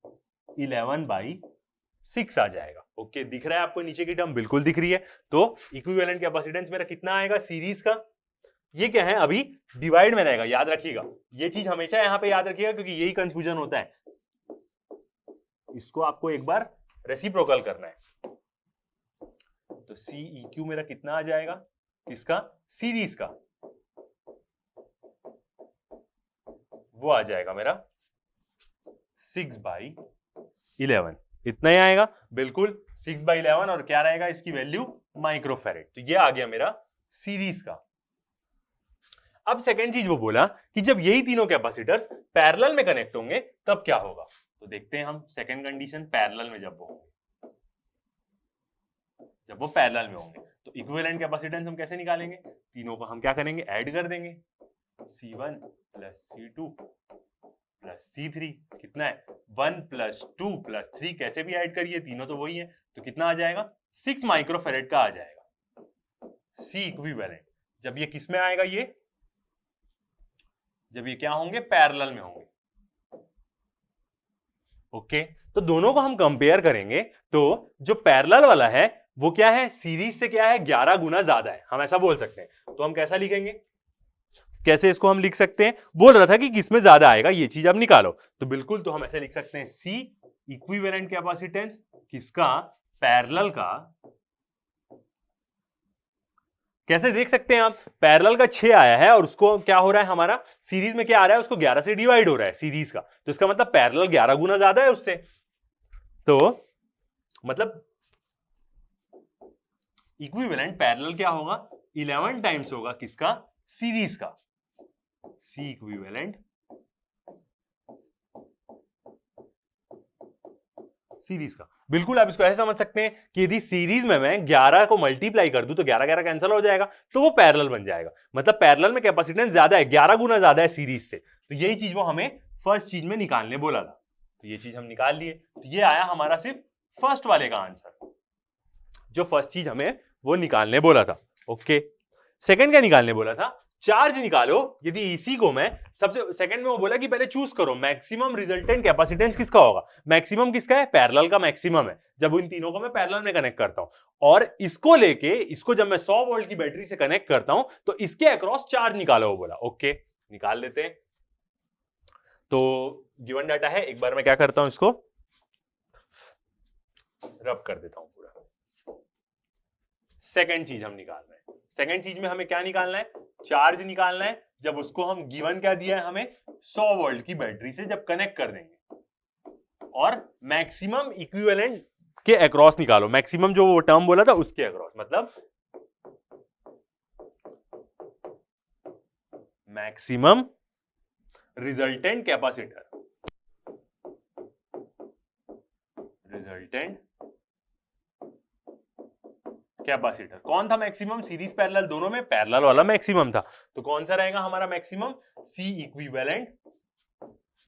11/6 आ जाएगा। ओके, दिख रहा है आपको नीचे की टर्म, बिल्कुल दिख रही है। तो इक्विवेलेंट कैपेसिटेंस मेरा कितना आएगा सीरीज का, ये क्या है अभी डिवाइड में रहेगा, याद रखिएगा। ये चीज हमेशा यहां पे याद रखिएगा क्योंकि यही कंफ्यूजन होता है। इसको आपको एक बार रेसिप्रोकल करना है। तो CEQ मेरा कितना आ जाएगा, इसका सीरीज का, वो आ जाएगा मेरा 6/11। इतना ही आएगा, बिल्कुल 6/11। और क्या रहेगा इसकी वैल्यू, माइक्रोफैरेड। तो ये आ गया मेरा सीरीज का। अब सेकेंड चीज वो बोला कि जब यही तीनों कैपेसिटर्स पैरेलल में कनेक्ट होंगे तब क्या होगा। तो देखते हैं हम सेकेंड कंडीशन, पैरेलल में जब वो होंगे, जब वो पैरेलल में होंगे तो इक्विवेलेंट कैपेसिटेंस हम कैसे निकालेंगे, तीनों को हम क्या करेंगे, ऐड कर देंगे। C1 plus C2 plus C3 कितना है, 1 प्लस 2 प्लस 3, कैसे भी ऐड करिए, तीनों तो वही है। तो कितना आ जाएगा, 6 माइक्रोफैरेड का आ जाएगा C इक्विवेलेंट। जब ये किस में आएगा, ये जब ये क्या होंगे, पैरेलल में होंगे। ओके, तो दोनों को हम कंपेयर करेंगे तो जो पैरेलल वाला है वो क्या है, सीरीज से क्या है, 11 गुना ज्यादा है, हम ऐसा बोल सकते हैं। तो हम कैसा लिखेंगे, कैसे इसको हम लिख सकते हैं, बोल रहा था कि किसमें ज्यादा आएगा, ये चीज अब निकालो। तो बिल्कुल, तो हम ऐसे लिख सकते हैं, सी इक्विवेलेंट कैपेसिटेंस किसका, पैरेलल का। कैसे देख सकते हैं आप, पैरेलल का 6 आया है और उसको क्या हो रहा है, हमारा सीरीज में क्या आ रहा है, उसको 11 से डिवाइड हो रहा है सीरीज का, तो इसका मतलब पैरेलल 11 गुना ज्यादा है उससे। तो मतलब इक्विवेलेंट पैरेलल क्या होगा, 11 टाइम्स होगा किसका, सीरीज का। सी इक्विवेलेंट सीरीज का। बिल्कुल, आप इसको ऐसे समझ सकते हैं कि यदि सीरीज में मैं 11 को मल्टीप्लाई कर दूं तो 11 11 कैंसिल हो जाएगा, तो वो पैरेलल बन जाएगा। मतलब पैरेलल में कैपेसिटेंस ज्यादा है, 11 गुना ज्यादा है सीरीज से। तो यही चीज वो हमें फर्स्ट चीज में निकालने बोला था, तो ये चीज हम निकाल लिए। तो ये आया हमारा सिर्फ फर्स्ट वाले का आंसर, जो फर्स्ट चीज हमें वो निकालने बोला था। ओके, सेकंड क्या निकालने बोला था, चार्ज निकालो। यदि इसी को मैं सबसे सेकंड में वो बोला कि पहले चूज करो मैक्सिमम रिजल्टेंट कैपेसिटेंस किसका होगा, मैक्सिमम किसका है, पैरेलल का मैक्सिमम है, जब इन तीनों को मैं पैरेलल में कनेक्ट करता हूं। और इसको लेके, इसको जब मैं 100 वोल्ट की बैटरी से कनेक्ट करता हूं तो इसके अक्रॉस चार्ज निकालो वो बोला। ओके, निकाल लेते हैं। तो गिवन डाटा है, एक बार मैं क्या करता हूं, इसको रब कर देता हूं पूरा। सेकंड चीज हम निकाल रहे हैं, सेकंड चीज में हमें क्या निकालना है, चार्ज निकालना है, जब उसको हम गिवन क्या दिया है हमें, 100 वोल्ट की बैटरी से जब कनेक्ट कर देंगे। और मैक्सिमम इक्विवेलेंट के अक्रॉस निकालो, मैक्सिमम जो वो टर्म बोला था उसके अक्रॉस, मतलब maximum resultant capacitor, resultant capacitor कौन था मैक्सिमम, सीरीज पैरेलल दोनों में पैरेलल वाला मैक्सिमम था। तो कौन सा रहेगा हमारा मैक्सिमम, सी इक्विवेलेंट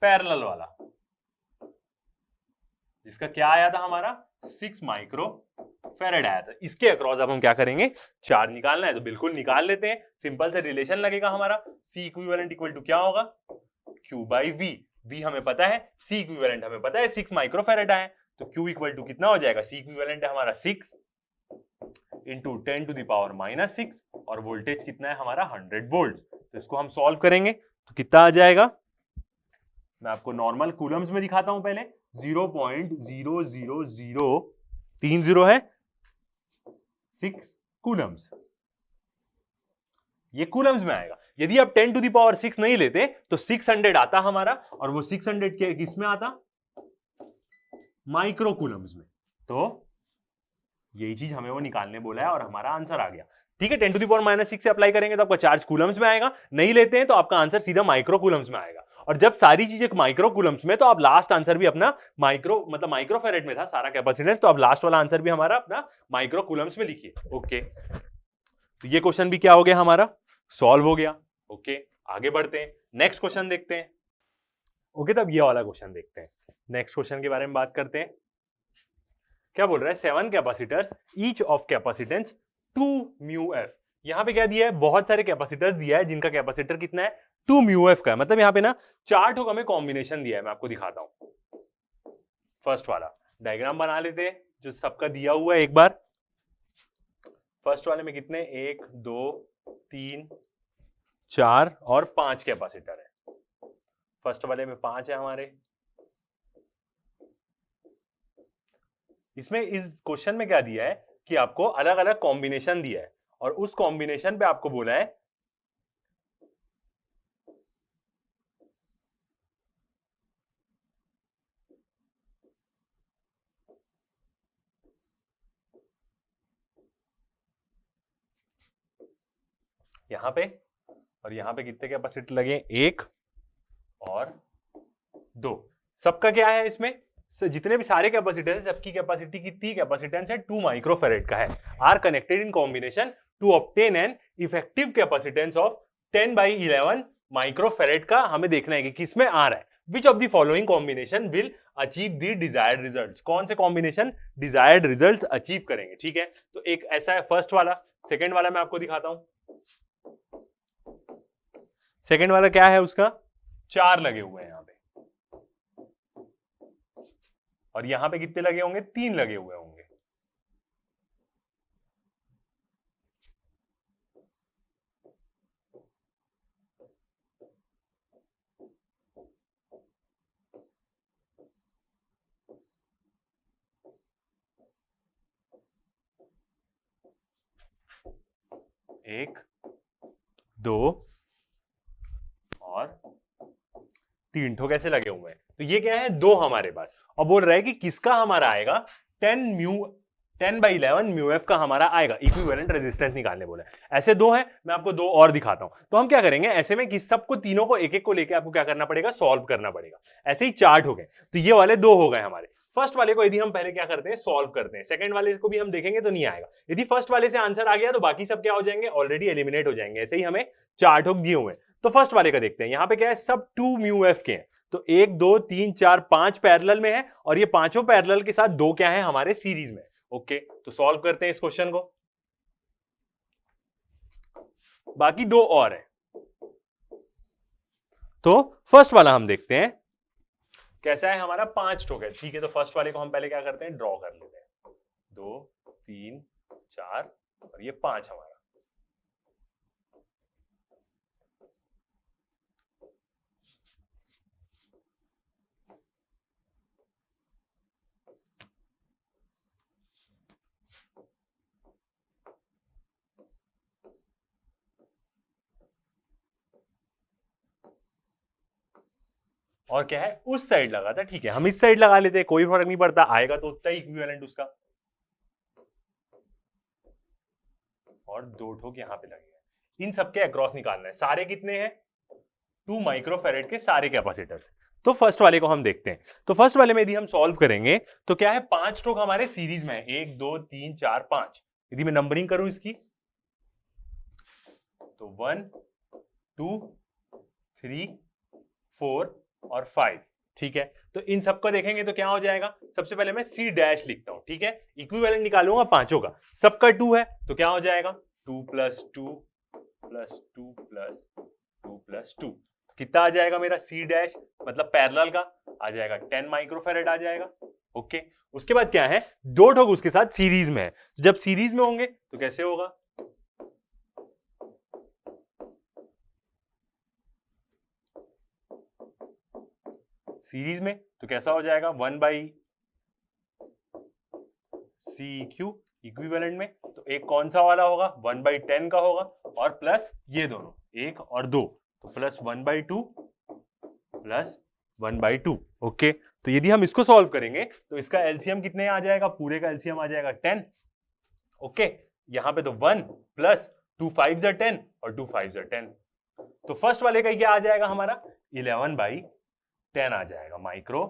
पैरेलल वाला, जिसका क्या आया था हमारा 6 माइक्रो फेरेड आया था। इसके अक्रॉस अब हम क्या करेंगे, चार्ज निकालना है, तो बिल्कुल निकाल लेते हैं। सिंपल से रिलेशन लगेगा हमारा, सी इक्विवेलेंट इक्वल टू क्या होगा, Q बाई वी। वी हमें पता है, सी इक्विवेलेंट हमें पता है 6 माइक्रो फेरेड आया, तो Q इक्वल टू कितना हो जाएगा, सी इक्विवेलेंट है हमारा 6 इंटू 10 टू द पावर -6 और वोल्टेज कितना है हमारा 100 वोल्ट। तो इसको हम सॉल्व करेंगे तो कितना आ जाएगा, मैं आपको नॉर्मल कूलम्स में दिखाता हूं पहले। 0.00030 है 6 कूलम्स, ये कूलम्स में आएगा। यदि आप 10 टू द पावर 6 नहीं लेते तो 600 आता हमारा, और वो 600 के किस में आता, माइक्रो कूलम्स में। तो यही चीज हमें वो निकालने बोला है और हमारा आंसर आ गया। ठीक है, 10 टू द पावर -6 से अप्लाई करेंगे तो आपका चार्ज कूलम्स में आएगा, नहीं लेते हैं तो आपका आंसर सीधा माइक्रो कूलम्स में आएगा। और जब सारी चीजें माइक्रो कूलम्स में, तो आप लास्ट आंसर भी अपना माइक्रो, मतलब माइक्रो फेरेड में था सारा कैपेसिटेंस, तो आप लास्ट वाला आंसर भी हमारा अपना माइक्रो कूलम्स में लिखिए। ओके, तो ये क्वेश्चन भी क्या हो गया हमारा, सॉल्व हो गया। ओके, आगे बढ़ते हैं, नेक्स्ट क्वेश्चन देखते हैं। ओके, तब ये वाला क्वेश्चन देखते हैं। नेक्स्ट क्वेश्चन के बारे में बात करते हैं। क्या बोल रहा है, 7 capacitors each of capacitance 2 mu F. यहां पे क्या दिया है, बहुत सारे कैपेसिटर्स दिया है जिनका कैपेसिटर कितना है, 2 म्यू एफ का है। मतलब यहाँ पे ना 4 ठोक हमें कॉम्बिनेशन दिया है, मैं आपको दिखाता हूं। फर्स्ट वाला डायग्राम बना लेते हैं जो सबका दिया हुआ है एक बार। फर्स्ट वाले में कितने, 1 2 3 4 और 5 कैपेसिटर है। फर्स्ट वाले में 5 है हमारे। इसमें इस क्वेश्चन में क्या दिया है कि आपको अलग अलग कॉम्बिनेशन दिया है और उस कॉम्बिनेशन पे आपको बोला है यहां पे, और यहां पे कितने कैपेसिटर लगे, 1 और 2। सबका क्या है इसमें, जितने भी सारे कैपेसिटर है सबकी कैपेसिटी कितनी, कैपेसिटेंस है 2 माइक्रोफेरेड का है। Are connected in combination to obtain an effective capacitance of 10/11 microfarad का हमें देखना है कि किसमें आ रहा है। Which of the following combination will achieve the desired results, कौन से कॉम्बिनेशन डिजायर्ड रिजल्ट्स अचीव करेंगे। ठीक है, तो एक ऐसा है फर्स्ट वाला। सेकेंड वाला मैं आपको दिखाता हूं। सेकेंड वाला क्या है उसका 4 लगे हुए हैं यहां पे, और यहां पे कितने लगे होंगे 3 लगे हुए होंगे। एक, दो और 3 ठो कैसे लगे हुए हैं, तो ये क्या है 2 हमारे पास, और बोल रहा है कि किसका हमारा आएगा 10/11 म्यू एफ का हमारा आएगा, इक्विवेलेंट रेजिस्टेंस निकालने बोला है। ऐसे 2 है, मैं आपको 2 और दिखाता हूं। तो हम क्या करेंगे ऐसे में कि सबको तीनों को एक एक को लेके आपको क्या करना पड़ेगा, सॉल्व करना पड़ेगा। ऐसे ही 4 हो गए, तो ये वाले 2 हो गए हमारे। फर्स्ट वाले को यदि हम पहले क्या करते हैं सॉल्व करते हैं, सेकंड वाले को भी हम देखेंगे तो नहीं आएगा। यदि फर्स्ट वाले से आंसर आ गया तो बाकी सब क्या हो जाएंगे, ऑलरेडी एलिमिनेट हो जाएंगे। ऐसे ही हमें 4 ठोक दिए हुए हैं। तो फर्स्ट वाले का देखते हैं, यहां पे क्या है सब 2 म्यू एफ के हैं, तो 1 2 3 4 5 पैरेलल में है, और ये पांचों पैरेलल के साथ 2 क्या है हमारे सीरीज में। ओके, तो सॉल्व करते हैं इस क्वेश्चन को। बाकी 2 और है, तो फर्स्ट वाला हम देखते हैं कैसा है हमारा, 5 ठोक है। ठीक है, तो फर्स्ट वाले को हम पहले क्या करते हैं ड्रॉ कर लेते हैं, 2 3 4 और ये 5 हमारा। और क्या है उस साइड लगा था, ठीक है हम इस साइड लगा लेते हैं, कोई फर्क नहीं पड़ता, आएगा तो उतना ही इक्विवेलेंट उसका। और 2 ठोक यहां पे लगेगा। इन सबके अक्रॉस निकालना है, सारे कितने हैं 2 माइक्रोफेरेड के सारे कैपेसिटर्स। तो फर्स्ट वाले को हम देखते हैं। तो फर्स्ट वाले में यदि हम सॉल्व करेंगे तो क्या है 5 ठोक हमारे सीरीज में है, 1 2 3 4 5। यदि मैं नंबरिंग करूं इसकी तो 1 2 3 4 और 5। ठीक है, तो इन सबको देखेंगे तो क्या हो जाएगा, सबसे पहले मैं सी डैश लिखता हूं। ठीक है, इक्विवेलेंट निकालूंगा पांचों का, सबका 2 है तो क्या हो जाएगा 2 + 2 + 2 + 2 + 2, कितना आ जाएगा मेरा सी डैश, मतलब पैरेलल का आ जाएगा 10 माइक्रोफेरेड आ जाएगा। ओके, उसके बाद क्या है 2 ठोक उसके साथ सीरीज में है, तो जब सीरीज में होंगे तो कैसे होगा, सीरीज में तो कैसा हो जाएगा 1/CQ इक्विवेलेंट में, तो एक कौन सा वाला होगा 1/10 का होगा, और प्लस ये दोनों 1 और 2, तो +1/2 + 1/2। ओके, तो यदि हम इसको सॉल्व करेंगे तो इसका एलसीएम कितने आ जाएगा, पूरे का एलसीएम आ जाएगा 10। ओके, यहां पे तो 1 + 2 5 = 10 और 2 5 = 10, तो फर्स्ट वाले का क्या आ जाएगा हमारा 11/10 आ जाएगा माइक्रो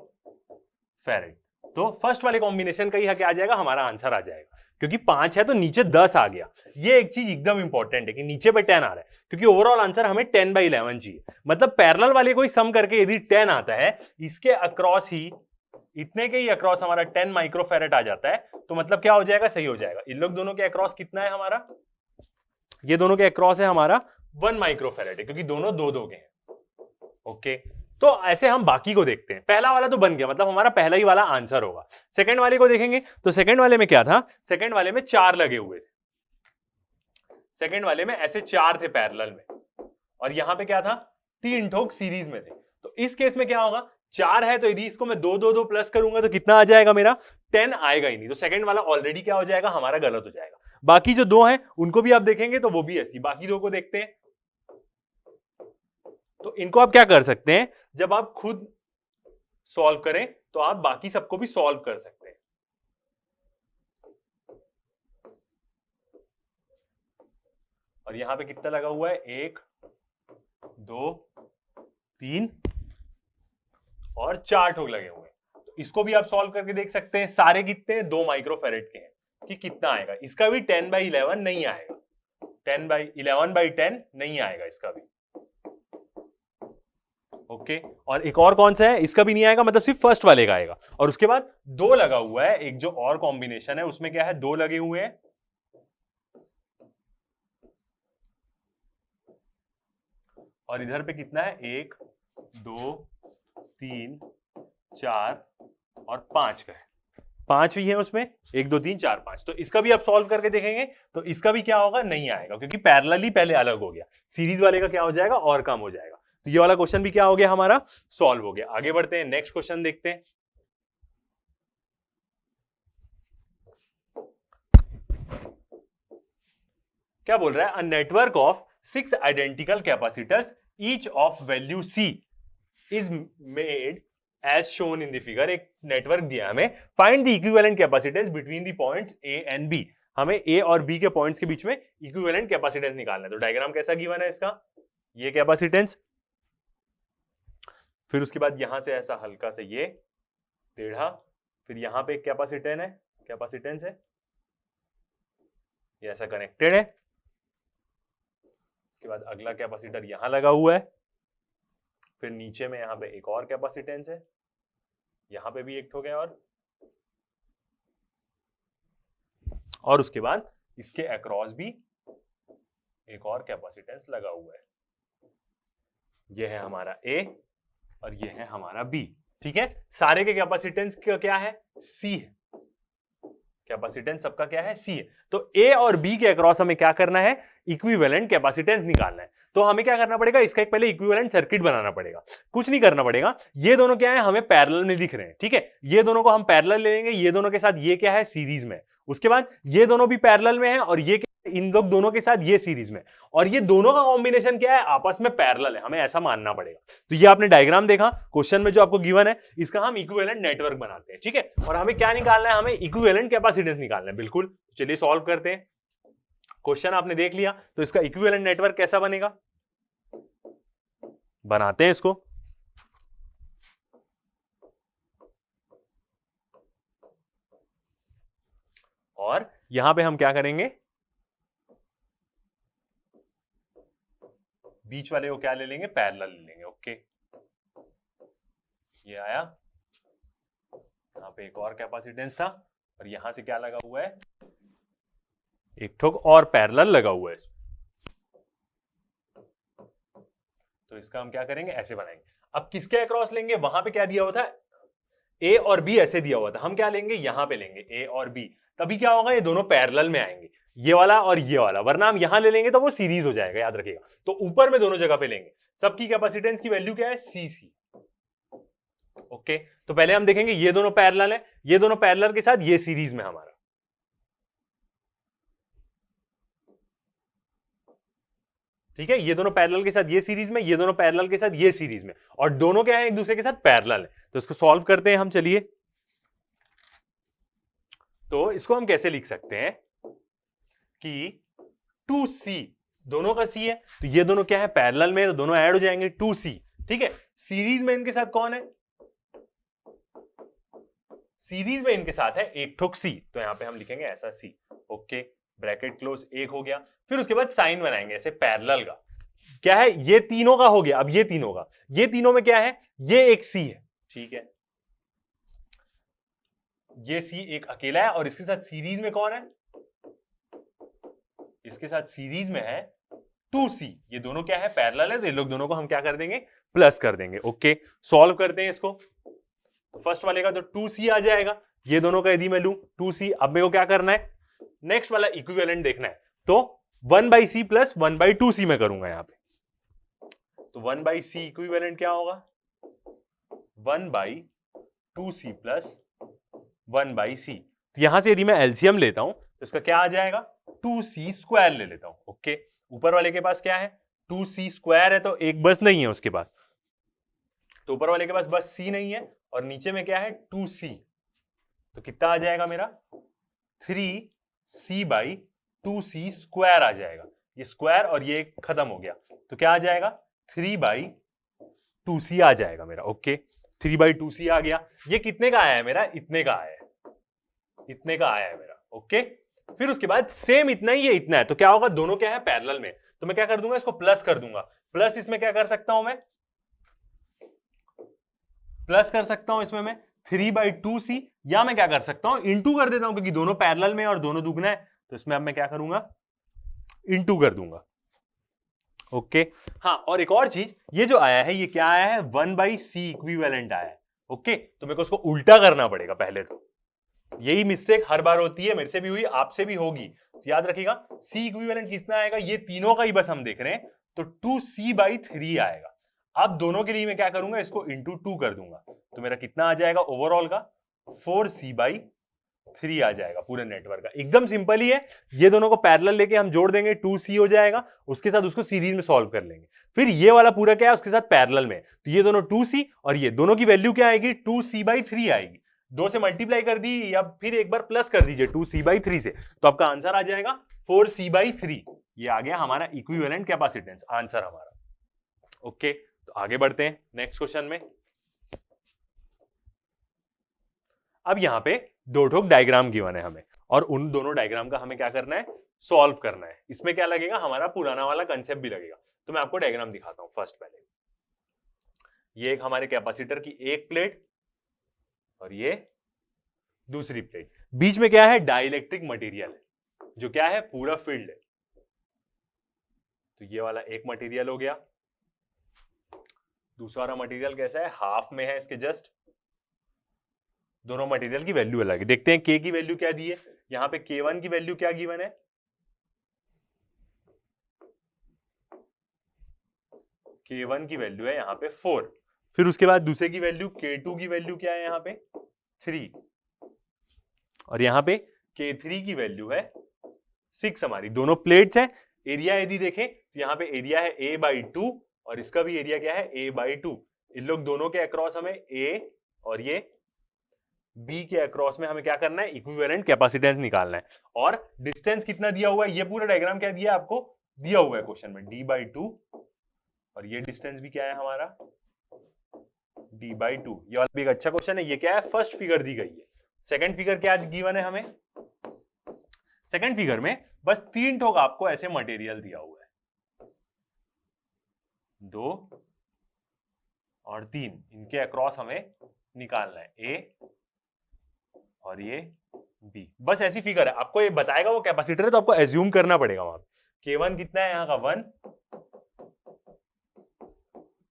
फेरेड। तो फर्स्ट वाले कॉम्बिनेशन का ही क्या आ जाएगा हमारा आंसर आ जाएगा, क्योंकि 5 है तो नीचे 10 आ गया। ये एक चीज एकदम इंपॉर्टेंट है कि नीचे पे 10 आ रहा है, क्योंकि ओवरऑल आंसर हमें 10/11 चाहिए। मतलब पैरेलल वाले को ही सम करके यदि 10 आता है, इसके अक्रॉस ही इतने के ही अक्रॉस हमारा 10 माइक्रोफेरेड आ जाता है, तो मतलब क्या हो जाएगा, सही हो जाएगा। इन लोग दोनों के अक्रॉस कितना है हमारा, ये दोनों के अक्रॉस है हमारा 1 माइक्रोफेरेड है, क्योंकि दोनों 2 के हैं। ओके, तो ऐसे हम बाकी को देखते हैं। पहला वाला तो बन गया, मतलब हमारा पहला ही वाला आंसर होगा। सेकंड वाले को देखेंगे तो सेकंड वाले में क्या था, सेकंड वाले में 4 लगे हुए थे, सेकंड वाले में ऐसे 4 थे पैरेलल में, और यहां पे क्या था 3 ठोक सीरीज में थे। तो इस केस में क्या होगा 4 है, तो यदि इसको मैं 2 2 2 प्लस करूंगा तो कितना आ जाएगा मेरा 10 आएगा ही नहीं, तो सेकंड वाला ऑलरेडी क्या हो जाएगा हमारा गलत हो जाएगा। बाकी जो 2 हैं उनको भी आप देखेंगे तो वो भी ऐसी, बाकी 2 को देखते हैं। तो इनको आप क्या कर सकते हैं, जब आप खुद सॉल्व करें तो आप बाकी सबको भी सॉल्व कर सकते हैं। और यहां पे कितना लगा हुआ है 1 2 3 और 4 ठोक लगे हुए हैं, तो इसको भी आप सॉल्व करके देख सकते हैं। सारे कितने हैं 2 माइक्रोफेरेड के हैं, कि कितना आएगा, इसका भी 10/11 नहीं आएगा, 11/10 नहीं आएगा इसका भी। ओके, और एक और कौन सा है, इसका भी नहीं आएगा, मतलब सिर्फ फर्स्ट वाले का आएगा। और उसके बाद 2 लगा हुआ है, एक जो और कॉम्बिनेशन है उसमें क्या है 2 लगे हुए हैं, और इधर पे कितना है 1 2 3 4 और 5 का है, 5 भी है उसमें, 1 2 3 4 5। तो इसका भी आप सॉल्व करके देखेंगे तो इसका भी क्या होगा, नहीं आएगा, क्योंकि पैरेलली पहले अलग हो गया, सीरीज वाले का क्या हो जाएगा और कम हो जाएगा। तो ये वाला क्वेश्चन भी क्या हो गया हमारा, सॉल्व हो गया। आगे बढ़ते हैं, नेक्स्ट क्वेश्चन देखते हैं। क्या बोल रहा है, a network of 6 identical capacitors each of value C is made as shown in the figure. एक नेटवर्क दिया हमें, find the equivalent capacitance between the points A and B। हमें A और B के पॉइंट्स के बीच में इक्विवेलेंट कैपेसिटेंस निकालना है। तो डायग्राम कैसा गिवन है इसका, ये कैपेसिटेंस, फिर उसके बाद यहां से ऐसा हल्का से ये टेढ़ा, फिर यहां पे एक कैपेसिटेंस है, ये ऐसा कनेक्टेड है। उसके बाद अगला कैपेसिटर यहां लगा हुआ है, फिर नीचे में यहां पे एक और कैपेसिटेंस है, यहां पे भी एक ठोक है, और उसके बाद इसके अक्रॉस भी एक और कैपेसिटेंस लगा हुआ है। ये है हमारा A और ये है हमारा B। ठीक है, सारे के कैपेसिटेंस क्या है, C है, कैपेसिटेंस सबका क्या है, C है। तो A और B के अक्रॉस हमें क्या करना है, इक्विवेलेंट कैपेसिटेंस निकालना है। तो हमें क्या करना पड़ेगा, इसका एक पहले इक्विवेलेंट सर्किट बनाना पड़ेगा। कुछ नहीं करना पड़ेगा, ये दोनों क्या है, हमें पैरेलल में दिख रहे हैं। ठीक है, ये दोनों को हम पैरेलल ले लेंगे, ये दोनों के साथ ये क्या है, सीरीज में। उसके बाद ये दोनों भी पैरेलल में है और ये इन दोनों के साथ ये सीरीज में, और ये दोनों का कॉम्बिनेशन क्या है, आपस में पैरेलल है, हमें ऐसा मानना पड़ेगा। तो ये आपने डायग्राम देखा क्वेश्चन में जो आपको गिवन है, इसका हम इक्विवेलेंट नेटवर्क बनाते हैं। ठीक है, और हमें क्या निकालना है, हमें इक्विवेलेंट कैपेसिटेंस निकालना है। बिल्कुल, चलिए सॉल्व करते हैं। क्वेश्चन आपने देख लिया, तो इसका इक्विवेलेंट नेटवर्क कैसा बनेगा, बनाते हैं इसको। और यहां पे हम क्या करेंगे, बीच वाले को क्या ले लेंगे, पैरेलल ले लेंगे। ओके, ये आया, यहां पे एक और कैपेसिटेंस था और यहां से क्या लगा हुआ है, एक ठोक और पैरेलल लगा हुआ है। तो इसका हम क्या करेंगे, ऐसे बनाएंगे। अब किसके अक्रॉस लेंगे, वहां पे क्या दिया हुआ था, A और B ऐसे दिया हुआ था, हम क्या लेंगे, यहां पे लेंगे A और B। तभी क्या होगा, ये दोनों पैरेलल में आएंगे, ये वाला और ये वाला, वरना हम यहां ले लेंगे तो वो सीरीज हो जाएगा, याद रखिएगा। तो ऊपर में दोनों जगह पे लेंगे। सबकी कैपेसिटेंस की वैल्यू क्या है, CC। ओके, तो पहले हम देखेंगे ये दोनों पैरेलल है, ये दोनों पैरेलल के साथ ये सीरीज में हमारा। ठीक है, ये दोनों पैरेलल के साथ ये सीरीज में, ये दोनों पैरेलल के साथ ये सीरीज में, और दोनों क्या है, एक दूसरे के साथ पैरेलल है। तो इसको सॉल्व करते हैं हम, चलिए। तो इसको हम कैसे लिख सकते हैं कि 2C, दोनों का C है, तो ये दोनों क्या है, पैरेलल में, तो दोनों ऐड हो जाएंगे, 2C। ठीक है, सीरीज में इनके साथ कौन है, सीरीज में इनके साथ है एक ठोक C, तो यहां पे हम लिखेंगे ऐसा C। ओके, ब्रैकेट क्लोज, एक हो गया। फिर उसके बाद साइन बनाएंगे ऐसे पैरेलल का, क्या है, ये तीनों का हो गया। अब ये तीनों का, ये तीनों में क्या है, ये एक C है। ठीक है, ये C एक अकेला है, और इसके साथ सीरीज में कौन है, इसके साथ सीरीज में है 2C। ये दोनों क्या है, पैरेलल है, तो ये लोग दोनों को हम क्या कर देंगे, प्लस कर देंगे। ओके, सॉल्व करते हैं इसको। फर्स्ट वाले का तो 2C आ जाएगा, ये दोनों का यदि मैं लूं 2C। अब मेरे को क्या करना है, नेक्स्ट वाला इक्विवेलेंट देखना है, तो 1/C प्लस 1/2C में करूंगा यहां पे। तो 1/C इक्विवेलेंट क्या होगा, 1/2C प्लस 1/C। तो यहां से यदि मैं एलसीएम लेता हूं तो इसका क्या आ जाएगा, 2C स्क्वायर ले लेता हूं। ओके, ऊपर वाले के पास क्या है, 2C स्क्वायर है, तो एक बस नहीं है उसके पास, तो ऊपर वाले के पास बस C नहीं है, और नीचे में क्या है, 2C। तो कितना आ जाएगा मेरा, 3C/2C स्क्वायर आ जाएगा। ये स्क्वायर और ये खत्म हो गया, तो क्या आ जाएगा, 3/2C आ जाएगा मेरा। ओके, 3/2C आ गया। ये कितने का आया है मेरा, इतने का आया है, इतने का आया है मेरा। ओके, फिर उसके बाद सेम इतना ही, ये इतना है, तो क्या होगा, दोनों क्या है, पैरेलल में, तो मैं क्या कर दूंगा, इसको प्लस कर दूंगा। प्लस इसमें क्या कर सकता हूं मैं, प्लस कर सकता हूं इसमें मैं 3/2C, या मैं क्या कर सकता हूं, इंटू कर देता हूं, क्योंकि दोनों पैरेलल में और दोनों दुगना है, तो इसमें अब मैं क्या करूंगा, इंटू कर दूंगा। ओके हाँ, और एक और चीज, ये जो आया है ये क्या आया है, 1/c इक्विवेलेंट आया है। ओके तो मेरे को उसको उल्टा करना पड़ेगा पहले। तो यही मिस्टेक हर बार होती है, मेरे से भी हुई, आपसे भी होगी। तो याद रखिएगा c इक्विवेलेंट कितना आएगा, ये तीनों का ही बस हम देख रहे हैं, तो 2c/3 आएगा। अब दोनों के लिए मैं क्या करूंगा, इसको इंटू 2 कर दूंगा, तो मेरा कितना आ जाएगा ओवरऑल का, 4c/3 आ जाएगा पूरे नेटवर्क का। एकदम सिंपल ही है, ये दोनों को पैरेलल लेके हम जोड़ देंगे, 2c हो जाएगा, उसके साथ उसको सीरीज में सॉल्व कर लेंगे। फिर ये वाला पूरा क्या है उसके साथ पैरेलल में, तो ये दोनों 2c और ये दोनों की वैल्यू क्या आएगी, 2c/3 आएगी। 2 से मल्टीप्लाई कर दी या फिर एक बार प्लस कर दीजिए 2c/3 से, तो आपका आंसर आ जाएगा 4c/3। ये आ गया हमारा इक्विवेलेंट कैपेसिटेंस, आंसर हमारा। ओके तो आगे बढ़ते हैं नेक्स्ट क्वेश्चन में। अब यहां पे दो ठोक डायग्राम गिवन है हमें, और उन दोनों डायग्राम का हमें क्या करना है, सॉल्व करना है। इसमें क्या लगेगा, हमारा पुराना वाला कंसेप्ट भी लगेगा। तो मैं आपको डायग्राम दिखाता हूं। फर्स्ट पहले ये एक हमारे कैपेसिटर की एक प्लेट और ये दूसरी प्लेट, बीच में क्या है, डाइलेक्ट्रिक मटेरियल है, जो क्या है, पूरा फील्ड है। तो ये वाला एक मटेरियल हो गया। दूसरा वाला मटेरियल कैसा है, हाफ में है इसके जस्ट। दोनों मटेरियल की वैल्यू अलग है। देखते हैं के की वैल्यू क्या दी है, यहां पे K1 की वैल्यू क्या गिवन है, K1 की वैल्यू है यहां पे 4। फिर उसके बाद दूसरे की वैल्यू K2 की वैल्यू क्या है, यहां पे 3, और यहां पे K3 की वैल्यू है 6। हमारी दोनों प्लेट्स है। एरिया यदि देखें तो यहां पे एरिया है A/2 और इसका भी एरिया क्या है, A/2। इन लोग दोनों के अक्रॉस हमें A और ये B के अक्रॉस में हमें क्या करना है, इक्विवेलेंट कैपेसिटेंस निकालना है। और डिस्टेंस कितना दिया हुआ है, ये पूरा डायग्राम क्या दिया है आपको, दिया हुआ है क्वेश्चन में, D/2, और ये डिस्टेंस भी क्या है हमारा, D/2। ये वाला भी एक अच्छा क्वेश्चन है। ये क्या है, फर्स्ट फिगर दी गई है। सेकंड फिगर क्या गिवन है हमें, सेकंड फिगर में बस 3 ठोक आपको ऐसे मटेरियल दिया हुआ है, 2 और 3, इनके अक्रॉस हमें निकालना है, A और ये B। बस ऐसी फिगर है। आपको ये बताएगा वो कैपेसिटर है, तो आपको एज्यूम करना पड़ेगा वहां पे। K1 कितना है यहां का 1,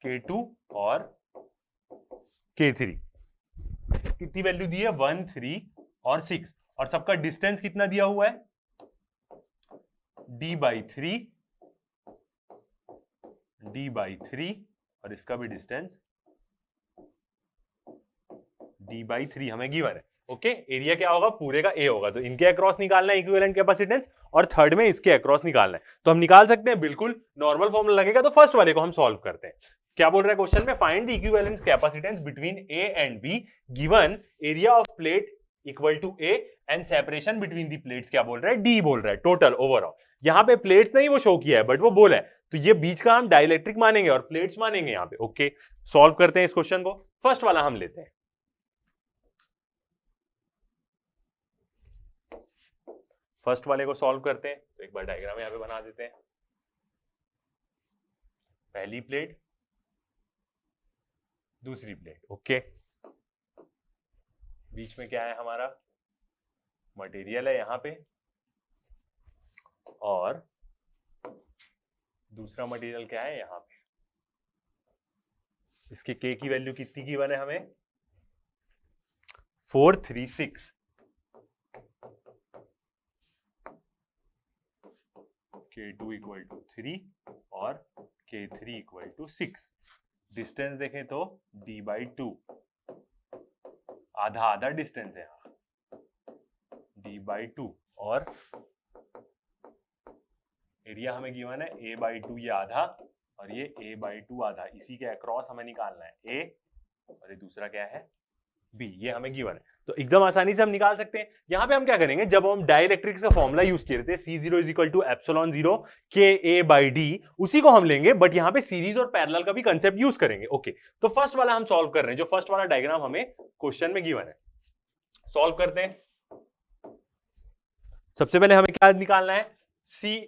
K2 और K3 कितनी वैल्यू दी है, 1, 3 और 6, और सबका डिस्टेंस कितना दिया हुआ है, D/3, D/3, और इसका भी डिस्टेंस D/3 हमें गिवन है। ओके एरिया क्या होगा, पूरे का A होगा, तो इनके अक्रॉस निकालना है इक्विवेलेंट कैपेसिटेंस, और थर्ड में इसके अक्रॉस निकालना है। तो हम निकाल सकते हैं, बिल्कुल नॉर्मल फॉर्मूला लगेगा। तो फर्स्ट वाले को हम सॉल्व करते हैं। क्या बोल रहा है क्वेश्चन में, find the equivalent capacitance between A and B given area of plate equal to A and separation between the plates क्या बोल रहा है, D बोल रहा है, टोटल ओवरऑल। यहाँ पे प्लेट्स नहीं वो शो किया है, बट वो बोला है, तो ये बीच का हम डाइलेक्ट्रिक मानेंगे और प्लेट्स मानेंगे यहाँ पे। ओके सॉल्व करते हैं इस क्वेश्चन को। फर्स्ट वाला हम लेते हैं, फर्स्ट वाले को सॉल्व करते हैं। तो एक बार डायग्राम यहां पे बना देते हैं। पहली प्लेट, दूसरी प्लेट, ओके। बीच में क्या है हमारा, मटेरियल है यहां पे, और दूसरा मटेरियल क्या है यहां पे। इसके K की वैल्यू कितनी गिवन है हमें, 4, 3, 6। K2 इक्वल टू 3 और K3 इक्वल टू 6। डिस्टेंस देखें तो D/2, आधा आधा डिस्टेंस है यहाँ, D/2, और एरिया हमें गिवन है A/2, ये आधा और ये A/2 आधा, इसी के अक्रॉस हमें निकालना है A, और ये दूसरा क्या है B, ये हमें गिवन है। तो एकदम आसानी से हम निकाल सकते हैं। यहां पे हम क्या करेंगे, जब हम डाइलेक्ट्रिक्स का फॉर्मूला यूज किए थे C0 इक्वल टू ε0 KA/D, उसी को हम लेंगे, बट यहां पे सीरीज और पैरेलल का भी कंसेप्ट यूज करेंगे। ओके तो फर्स्ट वाला हम सॉल्व कर रहे हैं, जो फर्स्ट वाला डायग्राम हमें क्वेश्चन में गिवन है। सॉल्व करते हैं। सबसे पहले हमें क्या निकालना है, C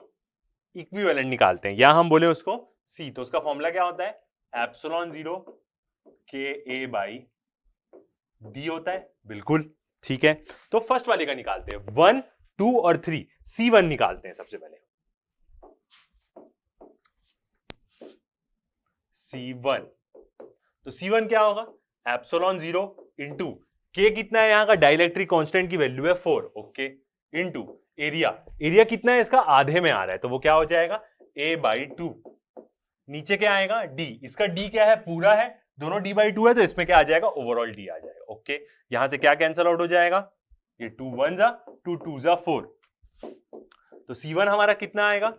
इक्विवेलेंट निकालते हैं, या हम बोले उसको C, तो उसका फॉर्मूला क्या होता है, ε0 KA/D होता है, बिल्कुल ठीक है। तो फर्स्ट वाले का निकालते हैं, 1, 2 और 3, C1 निकालते हैं सबसे पहले। C1। तो C1 क्या होगा, एप्सिलॉन 0 इंटू के कितना है यहाँ का डाइलेक्ट्रिक कांस्टेंट की वैल्यू है 4, ओके, इंटू एरिया, एरिया कितना है इसका आधे में आ रहा है तो वो क्या हो जाएगा A/2। नीचे क्या आएगा D, इसका D क्या है पूरा है, दोनों D/2 है तो इसमें क्या आ जाएगा ओवरऑल D आ जाएगा, ओके। यहां से क्या कैंसिल आउट हो जाएगा, ये 2 1 जा 2 2 जा 4, तो C1 हमारा कितना आएगा,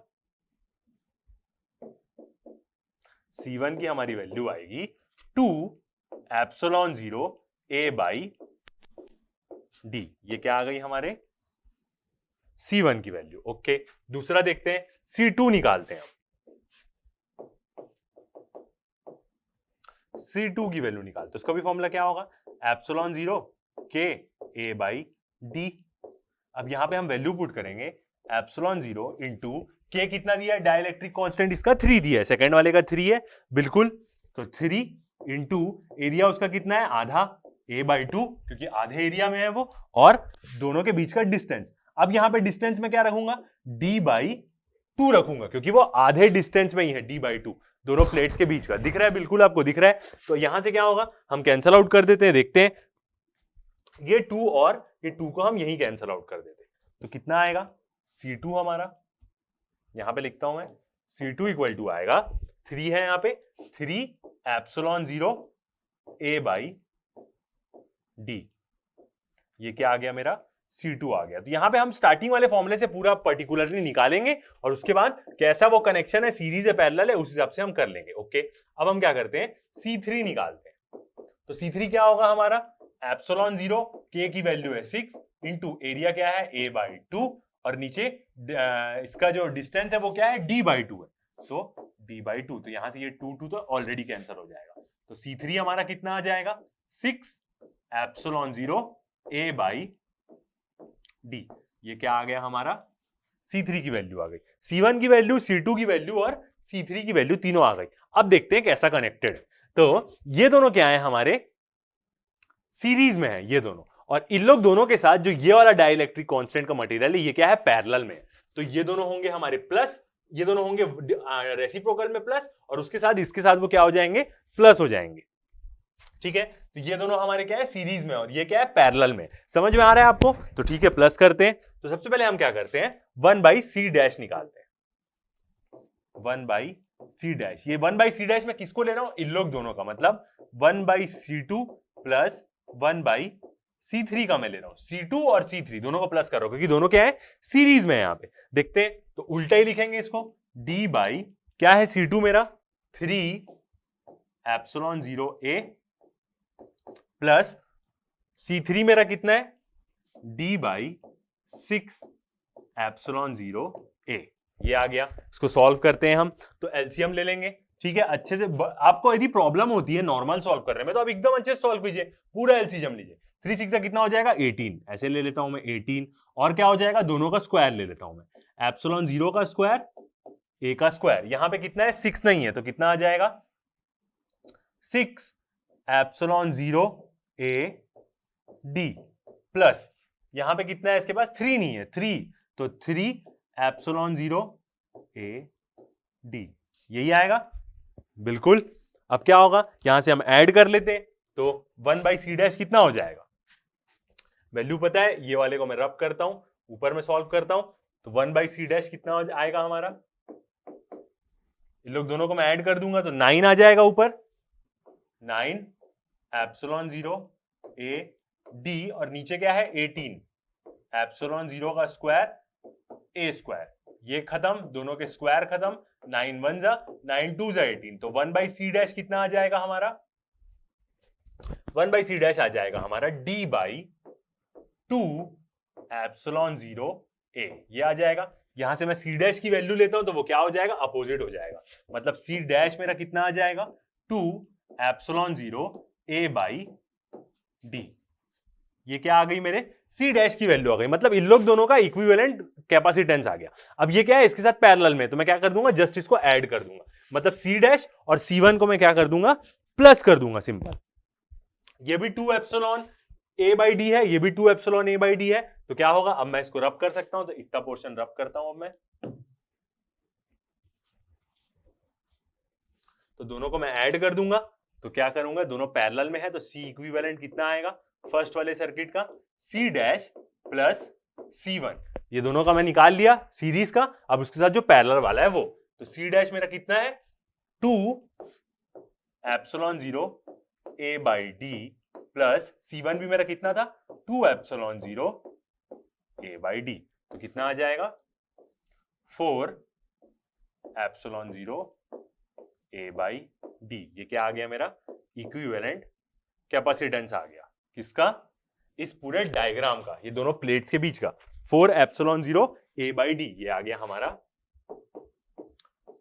C1 की हमारी वैल्यू आएगी 2 एप्सिलॉन 0 A/D। ये क्या आ गई हमारे C1 की वैल्यू, ओके। दूसरा देखते हैं, C2 निकालते हैं हम, C2 की वैल्यू निकालते हैं, उसका भी फॉर्मूला क्या होगा, एप्सिलॉन 0 K A/D। अब यहां पे हम वैल्यू पुट करेंगे, एप्सिलॉन 0 इंटू के कितना दिया है, डाइलेक्ट्रिक कांस्टेंट इसका 3 दिया है, सेकंड वाले का 3 है बिल्कुल, तो 3 इंटू एरिया उसका कितना है आधा, A/2 क्योंकि आधे एरिया में है वो, और दोनों के बीच का डिस्टेंस। अब यहां पे डिस्टेंस में क्या रखूंगा, D/2 रखूंगा क्योंकि वो आधे डिस्टेंस में ही है, D/2 दोनों प्लेट्स के बीच का, दिख रहा है बिल्कुल आपको दिख रहा है। तो यहां से क्या होगा, हम कैंसल आउट कर देते हैं, देखते हैं, ये 2 और ये 2 को हम यही कैंसल आउट कर देते हैं, तो कितना आएगा C2 हमारा, यहां पे लिखता हूं मैं, C2 इक्वल टू आएगा 3 है यहां पे, 3 एप्सिलॉन 0 A/D। ये क्या आ गया मेरा C2 आ गया। तो यहां पे हम स्टार्टिंग वाले फॉर्मूले से पूरा पर्टिकुलरली निकालेंगे और उसके बाद कैसा वो कनेक्शन है, सीरीज है पैरेलल है, उस हिसाब से हम कर लेंगे, ओके। अब हम क्या करते हैं, C3 निकालते हैं। तो C3 क्या होगा हमारा, एप्सिलॉन 0 K की वैल्यू है 6 इंटू एरिया क्या है A/2 और नीचे इसका जो डिस्टेंस है वो क्या है D/2 है, तो D/2, तो यहां से ये 2 2 तो ऑलरेडी कैंसिल हो जाएगा, तो C3 हमारा कितना आ जाएगा 6 एप्सिलॉन 0 A/D। ये क्या आ गया हमारा, C3 की वैल्यू आ गई, C1 की वैल्यू, C2 की वैल्यू और C3 की वैल्यू तीनों आ गई। अब देखते हैं कैसा कनेक्टेड है। तो ये दोनों क्या है हमारे सीरीज में है ये दोनों, और इन लोग दोनों के साथ जो ये वाला डाइलेक्ट्रिक कांस्टेंट का मटेरियल है ये क्या है पैरेलल में, तो ये दोनों होंगे हमारे प्लस, ये दोनों होंगे रेसिप्रोकल में प्लस, और उसके साथ इसके साथ वो क्या हो जाएंगे प्लस हो जाएंगे, ठीक है। तो ये दोनों हमारे क्या है सीरीज में और ये क्या है पैरेलल में, समझ में आ रहा है आपको, तो ठीक है प्लस करते हैं। तो सबसे पहले हम क्या करते हैं 1/C' निकालते हैं, 1/C', ये 1/C' में किसको ले रहा हूं, इन लोग दोनों का, मतलब 1/C2 प्लस 1/C3 का मैं ले रहा हूं, C2 और C3 दोनों को प्लस कर रहा हूं क्योंकि दोनों क्या है सीरीज में है। यहां पे देखते हैं तो उल्टा ही लिखेंगे इसको, D बाई क्या है C2 मेरा 3 एप्सिलॉन 0 A प्लस C3 मेरा कितना है D/6 एप्सिलॉन 0 A, ये आ गया। इसको सॉल्व करते हैं हम, तो एलसीएम ले लेंगे, ठीक है अच्छे से। आपको यदि प्रॉब्लम होती है नॉर्मल सॉल्व करने में तो आप एकदम अच्छे से सॉल्व कीजिए, पूरा एलसीएम लीजिए। 3 6 कितना हो जाएगा 18, ऐसे ले लेता हूं मैं 18, और क्या हो जाएगा दोनों का स्क्वायर ले लेता हूं मैं, एप्सिलॉन 0 का स्क्वायर A का स्क्वायर, यहां पे कितना है 6 नहीं है तो कितना आ जाएगा 6 एप्सिलॉन 0 A/D प्लस यहां पे कितना है इसके पास 3 नहीं है 3, तो 3 एप्सिलॉन 0 A/D, यही आएगा बिल्कुल। अब क्या होगा यहां से हम ऐड कर लेते हैं, तो 1/C' कितना हो जाएगा, वैल्यू पता है, ये वाले को मैं रब करता हूं, ऊपर में सॉल्व करता हूं, तो 1/C' कितना आएगा हमारा, इन लोग दोनों को मैं ऐड कर दूंगा तो 9 आ जाएगा ऊपर, 9 एप्सिलॉन 0 A/D और नीचे क्या है 18 एप्सिलॉन 0 का स्क्वायर A स्क्वायर, ये खत्म, दोनों के स्क्वायर खत्म, 9 1 जा 9 2 जा 18, तो 1/C' कितना आ जाएगा हमारा, 1/C' आ जाएगा हमारा D/2 एप्सिलॉन 0 A, ये आ जाएगा। यहां से मैं C' की वैल्यू लेता हूं तो वो क्या हो जाएगा अपोजिट हो जाएगा, मतलब C' मेरा कितना आ जाएगा 2 एप्सिलॉन 0 A/D, ये क्या आ गई मेरे C' की वैल्यू आ गई, मतलब इन लोग दोनों का इक्विवेलेंट कैपेसिटेंस आ गया। अब ये क्या है इसके साथ पैरेलल में, तो मैं क्या कर दूंगा जस्ट इसको ऐड कर दूंगा, मतलब C' और C1 को मैं क्या कर दूंगा प्लस कर दूंगा, सिंपल। ये भी 2 एप्सिलॉन A/D है, ये भी 2 एप्सिलॉन A/D है, तो क्या होगा अब मैं इसको रब कर सकता हूं, तो इतना पोर्शन रब करता हूं अब मैं, तो दोनों को मैं ऐड कर दूंगा, तो क्या करूंगा, दोनों पैरेलल में है तो C इक्विवेलेंट कितना आएगा फर्स्ट वाले सर्किट का, C डैश प्लस C1, ये दोनों का मैं निकाल लिया सीरीज का। अब उसके साथ जो पैरेलल वाला है वो, तो C डैश मेरा कितना है 2 epsilon 0 A by D plus C1 भी मेरा कितना था 2 एप्सिलॉन 0 A बाई डी, तो कितना आ जाएगा 4 एप्सिलॉन 0 A बाई डी। ये क्या आ गया मेरा इक्विवेलेंट कैपेसिटेंस आ गया किसका, इस पूरे डायग्राम का, ये दोनों प्लेट्स के बीच का 4 एप्सिलॉन 0 A बाई डी, ये आ गया हमारा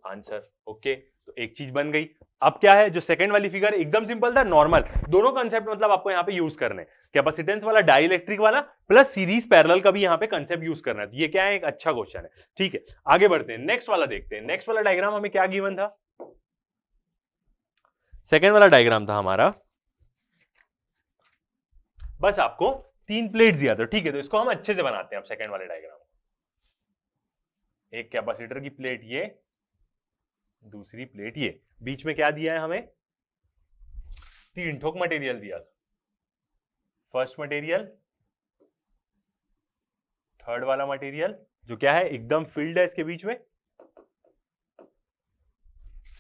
आंसर। ओके, तो एक चीज बन गई। अब क्या है, जो सेकंड वाली फिगर एकदम सिंपल था, नॉर्मल, दोनों कंसेप्ट मतलब आपको यहाँ पे यूज करने, कैपेसिटेंस वाला डाइलेक्ट्रिक वाला प्लस सीरीज पैरेलल का भी यहाँ पे कंसेप्ट यूज करना है। तो ये क्या है, एक अच्छा क्वेश्चन है। ठीक है, आगे बढ़ते हैं, नेक्स्ट वाला देखते हैं। नेक्स्ट वाला डायग्राम हमें क्या गिवन था, सेकेंड वाला डायग्राम था हमारा, बस आपको 3 प्लेट दिया था। ठीक है, तो इसको हम अच्छे से बनाते हैं अब सेकेंड वाले डायग्राम। एक कैपेसिटर की प्लेट ये, दूसरी प्लेट ये, बीच में क्या दिया है हमें 3 ठोक मटेरियल दिया था, फर्स्ट मटेरियल, थर्ड वाला मटेरियल जो क्या है एकदम फिल्ड है इसके बीच में,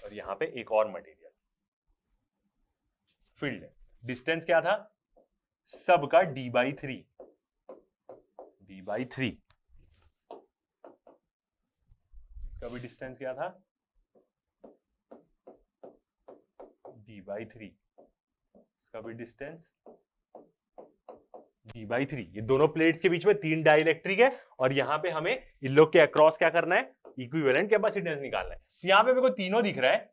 और यहां पे एक और मटेरियल फील्ड है। डिस्टेंस क्या था सबका d/3, d/3, इसका भी डिस्टेंस क्या था d/3, इसका भी डिस्टेंस d/3। ये दोनों प्लेट्स के बीच में 3 डाइलेक्ट्रिक है, और यहां पे हमें इन लोग के अक्रॉस क्या करना है, इक्विवेलेंट कैपेसिटेंस निकालना है। तो यहां पे मेरे को तीनों दिख रहा है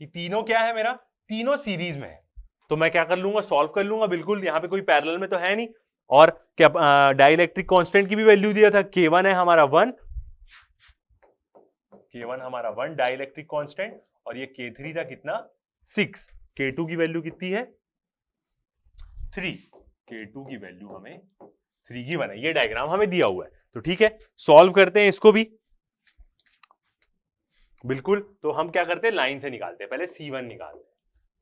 कि तीनों क्या है मेरा, तीनों सीरीज में है, तो मैं क्या कर लूंगा, सॉल्व कर लूंगा बिल्कुल। यहां पे कोई पैरेलल में तो है नहीं, और क्या डाइलेक्ट्रिक कांस्टेंट की भी वैल्यू दिया था, K1 है हमारा 1, K1 हमारा 1 डाइलेक्ट्रिक कांस्टेंट, और ये K3 था कितना 6, K2 की वैल्यू कितनी है 3, K2 की वैल्यू हमें 3 की बना। ये डायग्राम हमें दिया हुआ है, तो ठीक है सॉल्व करते हैं इसको भी बिल्कुल। तो हम क्या करते हैं, लाइन से निकालते हैं, पहले C1 निकालते हैं।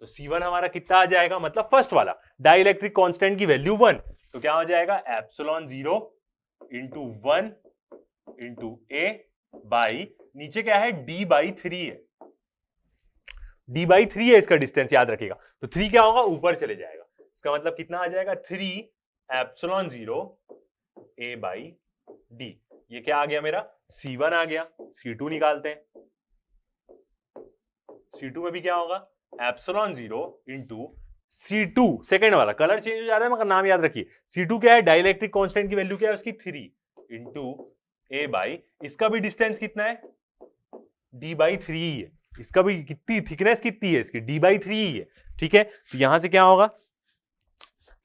तो C1 हमारा कितना आ जाएगा, मतलब फर्स्ट वाला डाइलेक्ट्रिक कांस्टेंट की वैल्यू 1, तो क्या हो जाएगा epsilon 0 into 1 into A by, नीचे क्या है d/3 है, d/3 है इसका डिस्टेंस, याद रखिएगा। तो 3 क्या होगा, ऊपर चले जाएगा, इसका मतलब कितना आ जाएगा 3 एप्सिलॉन 0 A बाई डी। ये क्या आ गया मेरा C1 आ गया। C2 निकालते हैं, C2 में भी क्या होगा एप्सिलॉन 0 इंटू C2, सेकेंड वाला, कलर चेंज हो जा रहा है मगर नाम याद रखिए। C2 क्या है, डाइलेक्ट्रिक कांस्टेंट की वैल्यू क्या है उसकी 3 इंटू A बाई, इसका भी डिस्टेंस कितना है d/3 ही है, इसका भी कितनी थिकनेस कितनी है इसकी d/3 ही है। ठीक है, तो यहां से क्या होगा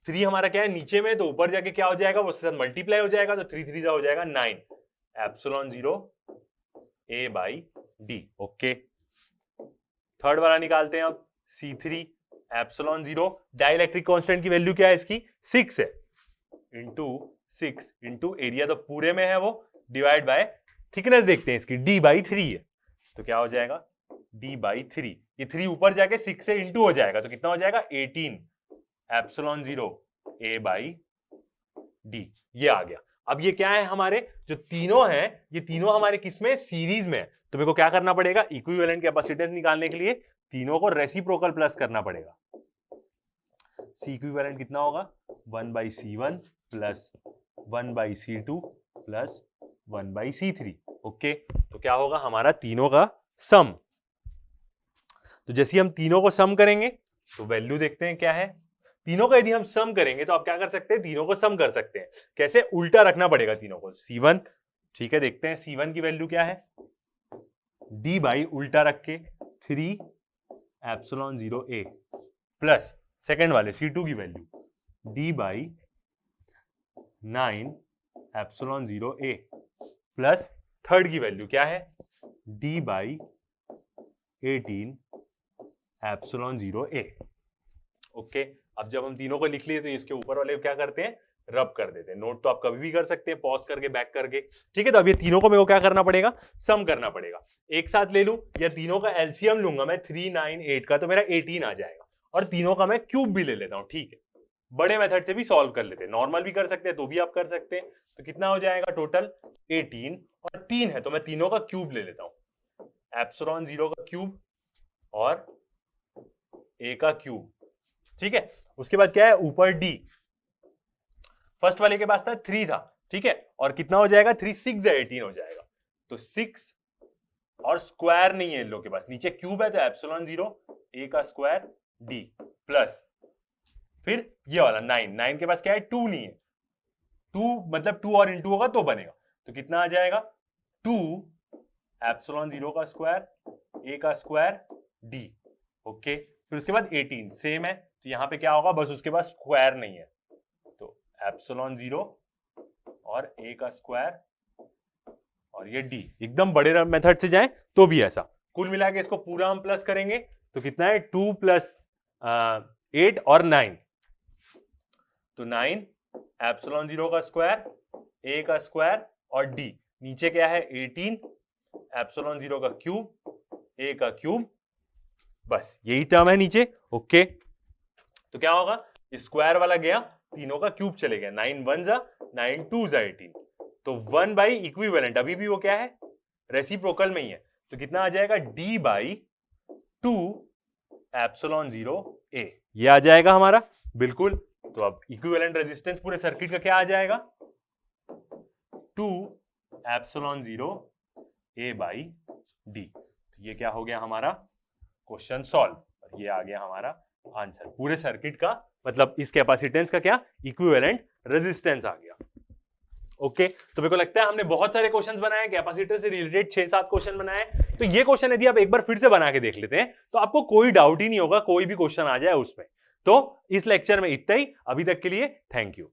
3 हमारा क्या है नीचे में, तो ऊपर जाके क्या हो जाएगा वो उसके साथ मल्टीप्लाई हो जाएगा, तो 3 3 हो जाएगा 9 epsilon 0 A by D. Okay, third वाला निकालते हैं अब, C3 एप्सिलॉन 0, डाइलेक्ट्रिक कांस्टेंट की वैल्यू क्या है इसकी 6 है, इंटू 6 इंटू एरिया तो पूरे में है वो, डिवाइड बाय थिकनेस देखते हैं इसकी d/3 है, तो क्या हो जाएगा d/3, ये 3 ऊपर जाके 6 से इंटू हो जाएगा, तो कितना हो जाएगा 18 एप्सिलॉन 0 A बाई डी। ये आ गया। अब ये क्या है हमारे जो तीनों हैं, ये तीनों हमारे किसमें सीरीज में है, तो मेरे को क्या करना पड़ेगा, इक्विवेलेंट कैपेसिटेंस निकालने के लिए तीनों को रेसिप्रोकल प्लस करना पड़ेगा। C इक्विवेलेंट कितना होगा 1/C1 plus 1/C2 plus 1/C3। Okay, तो क्या होगा हमारा तीनों का सम। तो जैसे हम तीनों को सम करेंगे तो वैल्यू देखते हैं क्या है, तीनों का यदि हम सम करेंगे तो आप क्या कर सकते हैं, तीनों को सम कर सकते हैं। कैसे, उल्टा रखना पड़ेगा तीनों को। C1, ठीक है, देखते हैं C1 की वैल्यू क्या है, d बाई उल्टा रख के 3 एप्सिलॉन 0 A प्लस सेकेंड वाले C2 की value d by 9 epsilon 0 A plus third की वैल्यू क्या है d by 18 epsilon 0 A। Okay, अब जब हम तीनों को लिख लिए तो इसके ऊपर वाले क्या करते हैं रब कर देते हैं। नोट तो आप कभी भी कर सकते हैं, पॉज करके, बैक करके, ठीक है। तो अब ये तीनों को मेरे को क्या करना पड़ेगा, सम करना पड़ेगा। एक साथ ले लूं या तीनों का एलसीएम लूंगा मैं 3, 9, 8 का, तो मेरा 18 आ जाएगा। और तीनों का मैं क्यूब भी ले लेता हूं, ठीक है। बड़े मेथड से भी सॉल्व कर लेते हैं, नॉर्मल भी कर सकते हैं तो भी आप कर सकते हैं। तो कितना हो जाएगा टोटल 18, और 3 है तो मैं तीनों का क्यूब ले लेता हूं, एप्सिलॉन 0 का क्यूब और a का क्यूब, ठीक है। उसके बाद क्या है, ऊपर d, फर्स्ट वाले के पास था 3 था, ठीक है। और कितना हो जाएगा, 3 6 है 18 हो जाएगा। तो 6 और स्क्वायर नहीं है इन लोगों के पास, नीचे क्यूब है तो एप्सिलॉन 0 a का स्क्वायर d प्लस फिर ये वाला 9 के पास क्या है, 2 नहीं है, 2 मतलब 2 और इंटू होगा तो बनेगा। तो कितना आ जाएगा, 2 एप्सिलॉन 0 का स्क्वायर a का स्क्वायर d, ओके। फिर उसके बाद 18 सेम है, तो यहां पे क्या होगा, बस उसके पास स्क्वायर नहीं है, तो एप्सिलॉन 0 और a का स्क्वायर और ये d। एकदम बड़े मेथड से जाएं तो भी ऐसा। कुल मिला के इसको पूरा हम प्लस करेंगे तो कितना है, 2 प्लस 8 और 9, तो 9 एप्सिलॉन 0 का स्क्वायर, a का स्क्वायर और d, नीचे क्या है 18 एप्सिलॉन 0 का क्यूब, a का क्यूब, बस यही टर्म है नीचे, ओके। तो क्या होगा, स्क्वायर वाला गया, तीनों का क्यूब चले गया, 9 1 जा 9 2 जा 18, तो 1 बाई इक्विवेलेंट, अभी भी वो क्या है, रेसिप्रोकल में ही है, तो कितना आ जाएगा, d बाई 2 एप्सिलॉन 0 a, ये आ जाएगा हमारा, बिल्कुल। तो अब इक्विवेलेंट रेजिस्टेंस पूरे सर्किट का क्या आ जाएगा, 2 एप्सिलॉन 0 a बाई d। तो ये क्या हो गया हमारा क्वेश्चन सॉल्व, और ये आ गया हमारा आंसर पूरे सर्किट का, मतलब इस कैपेसिटेंस का क्या, इक्विवेलेंट रेजिस्टेंस आ गया, ओके। तो मेरे को लगता है हमने बहुत सारे क्वेश्चंस बनाए, कैपेसिटर से रिलेटेड 6-7 क्वेश्चन बनाए। तो ये क्वेश्चन यदि आप एक बार फिर से बना के देख लेते हैं तो आपको कोई डाउट ही नहीं होगा, कोई भी क्वेश्चन आ जाए उसमें। तो इस लेक्चर में इतना ही, अभी तक के लिए थैंक यू।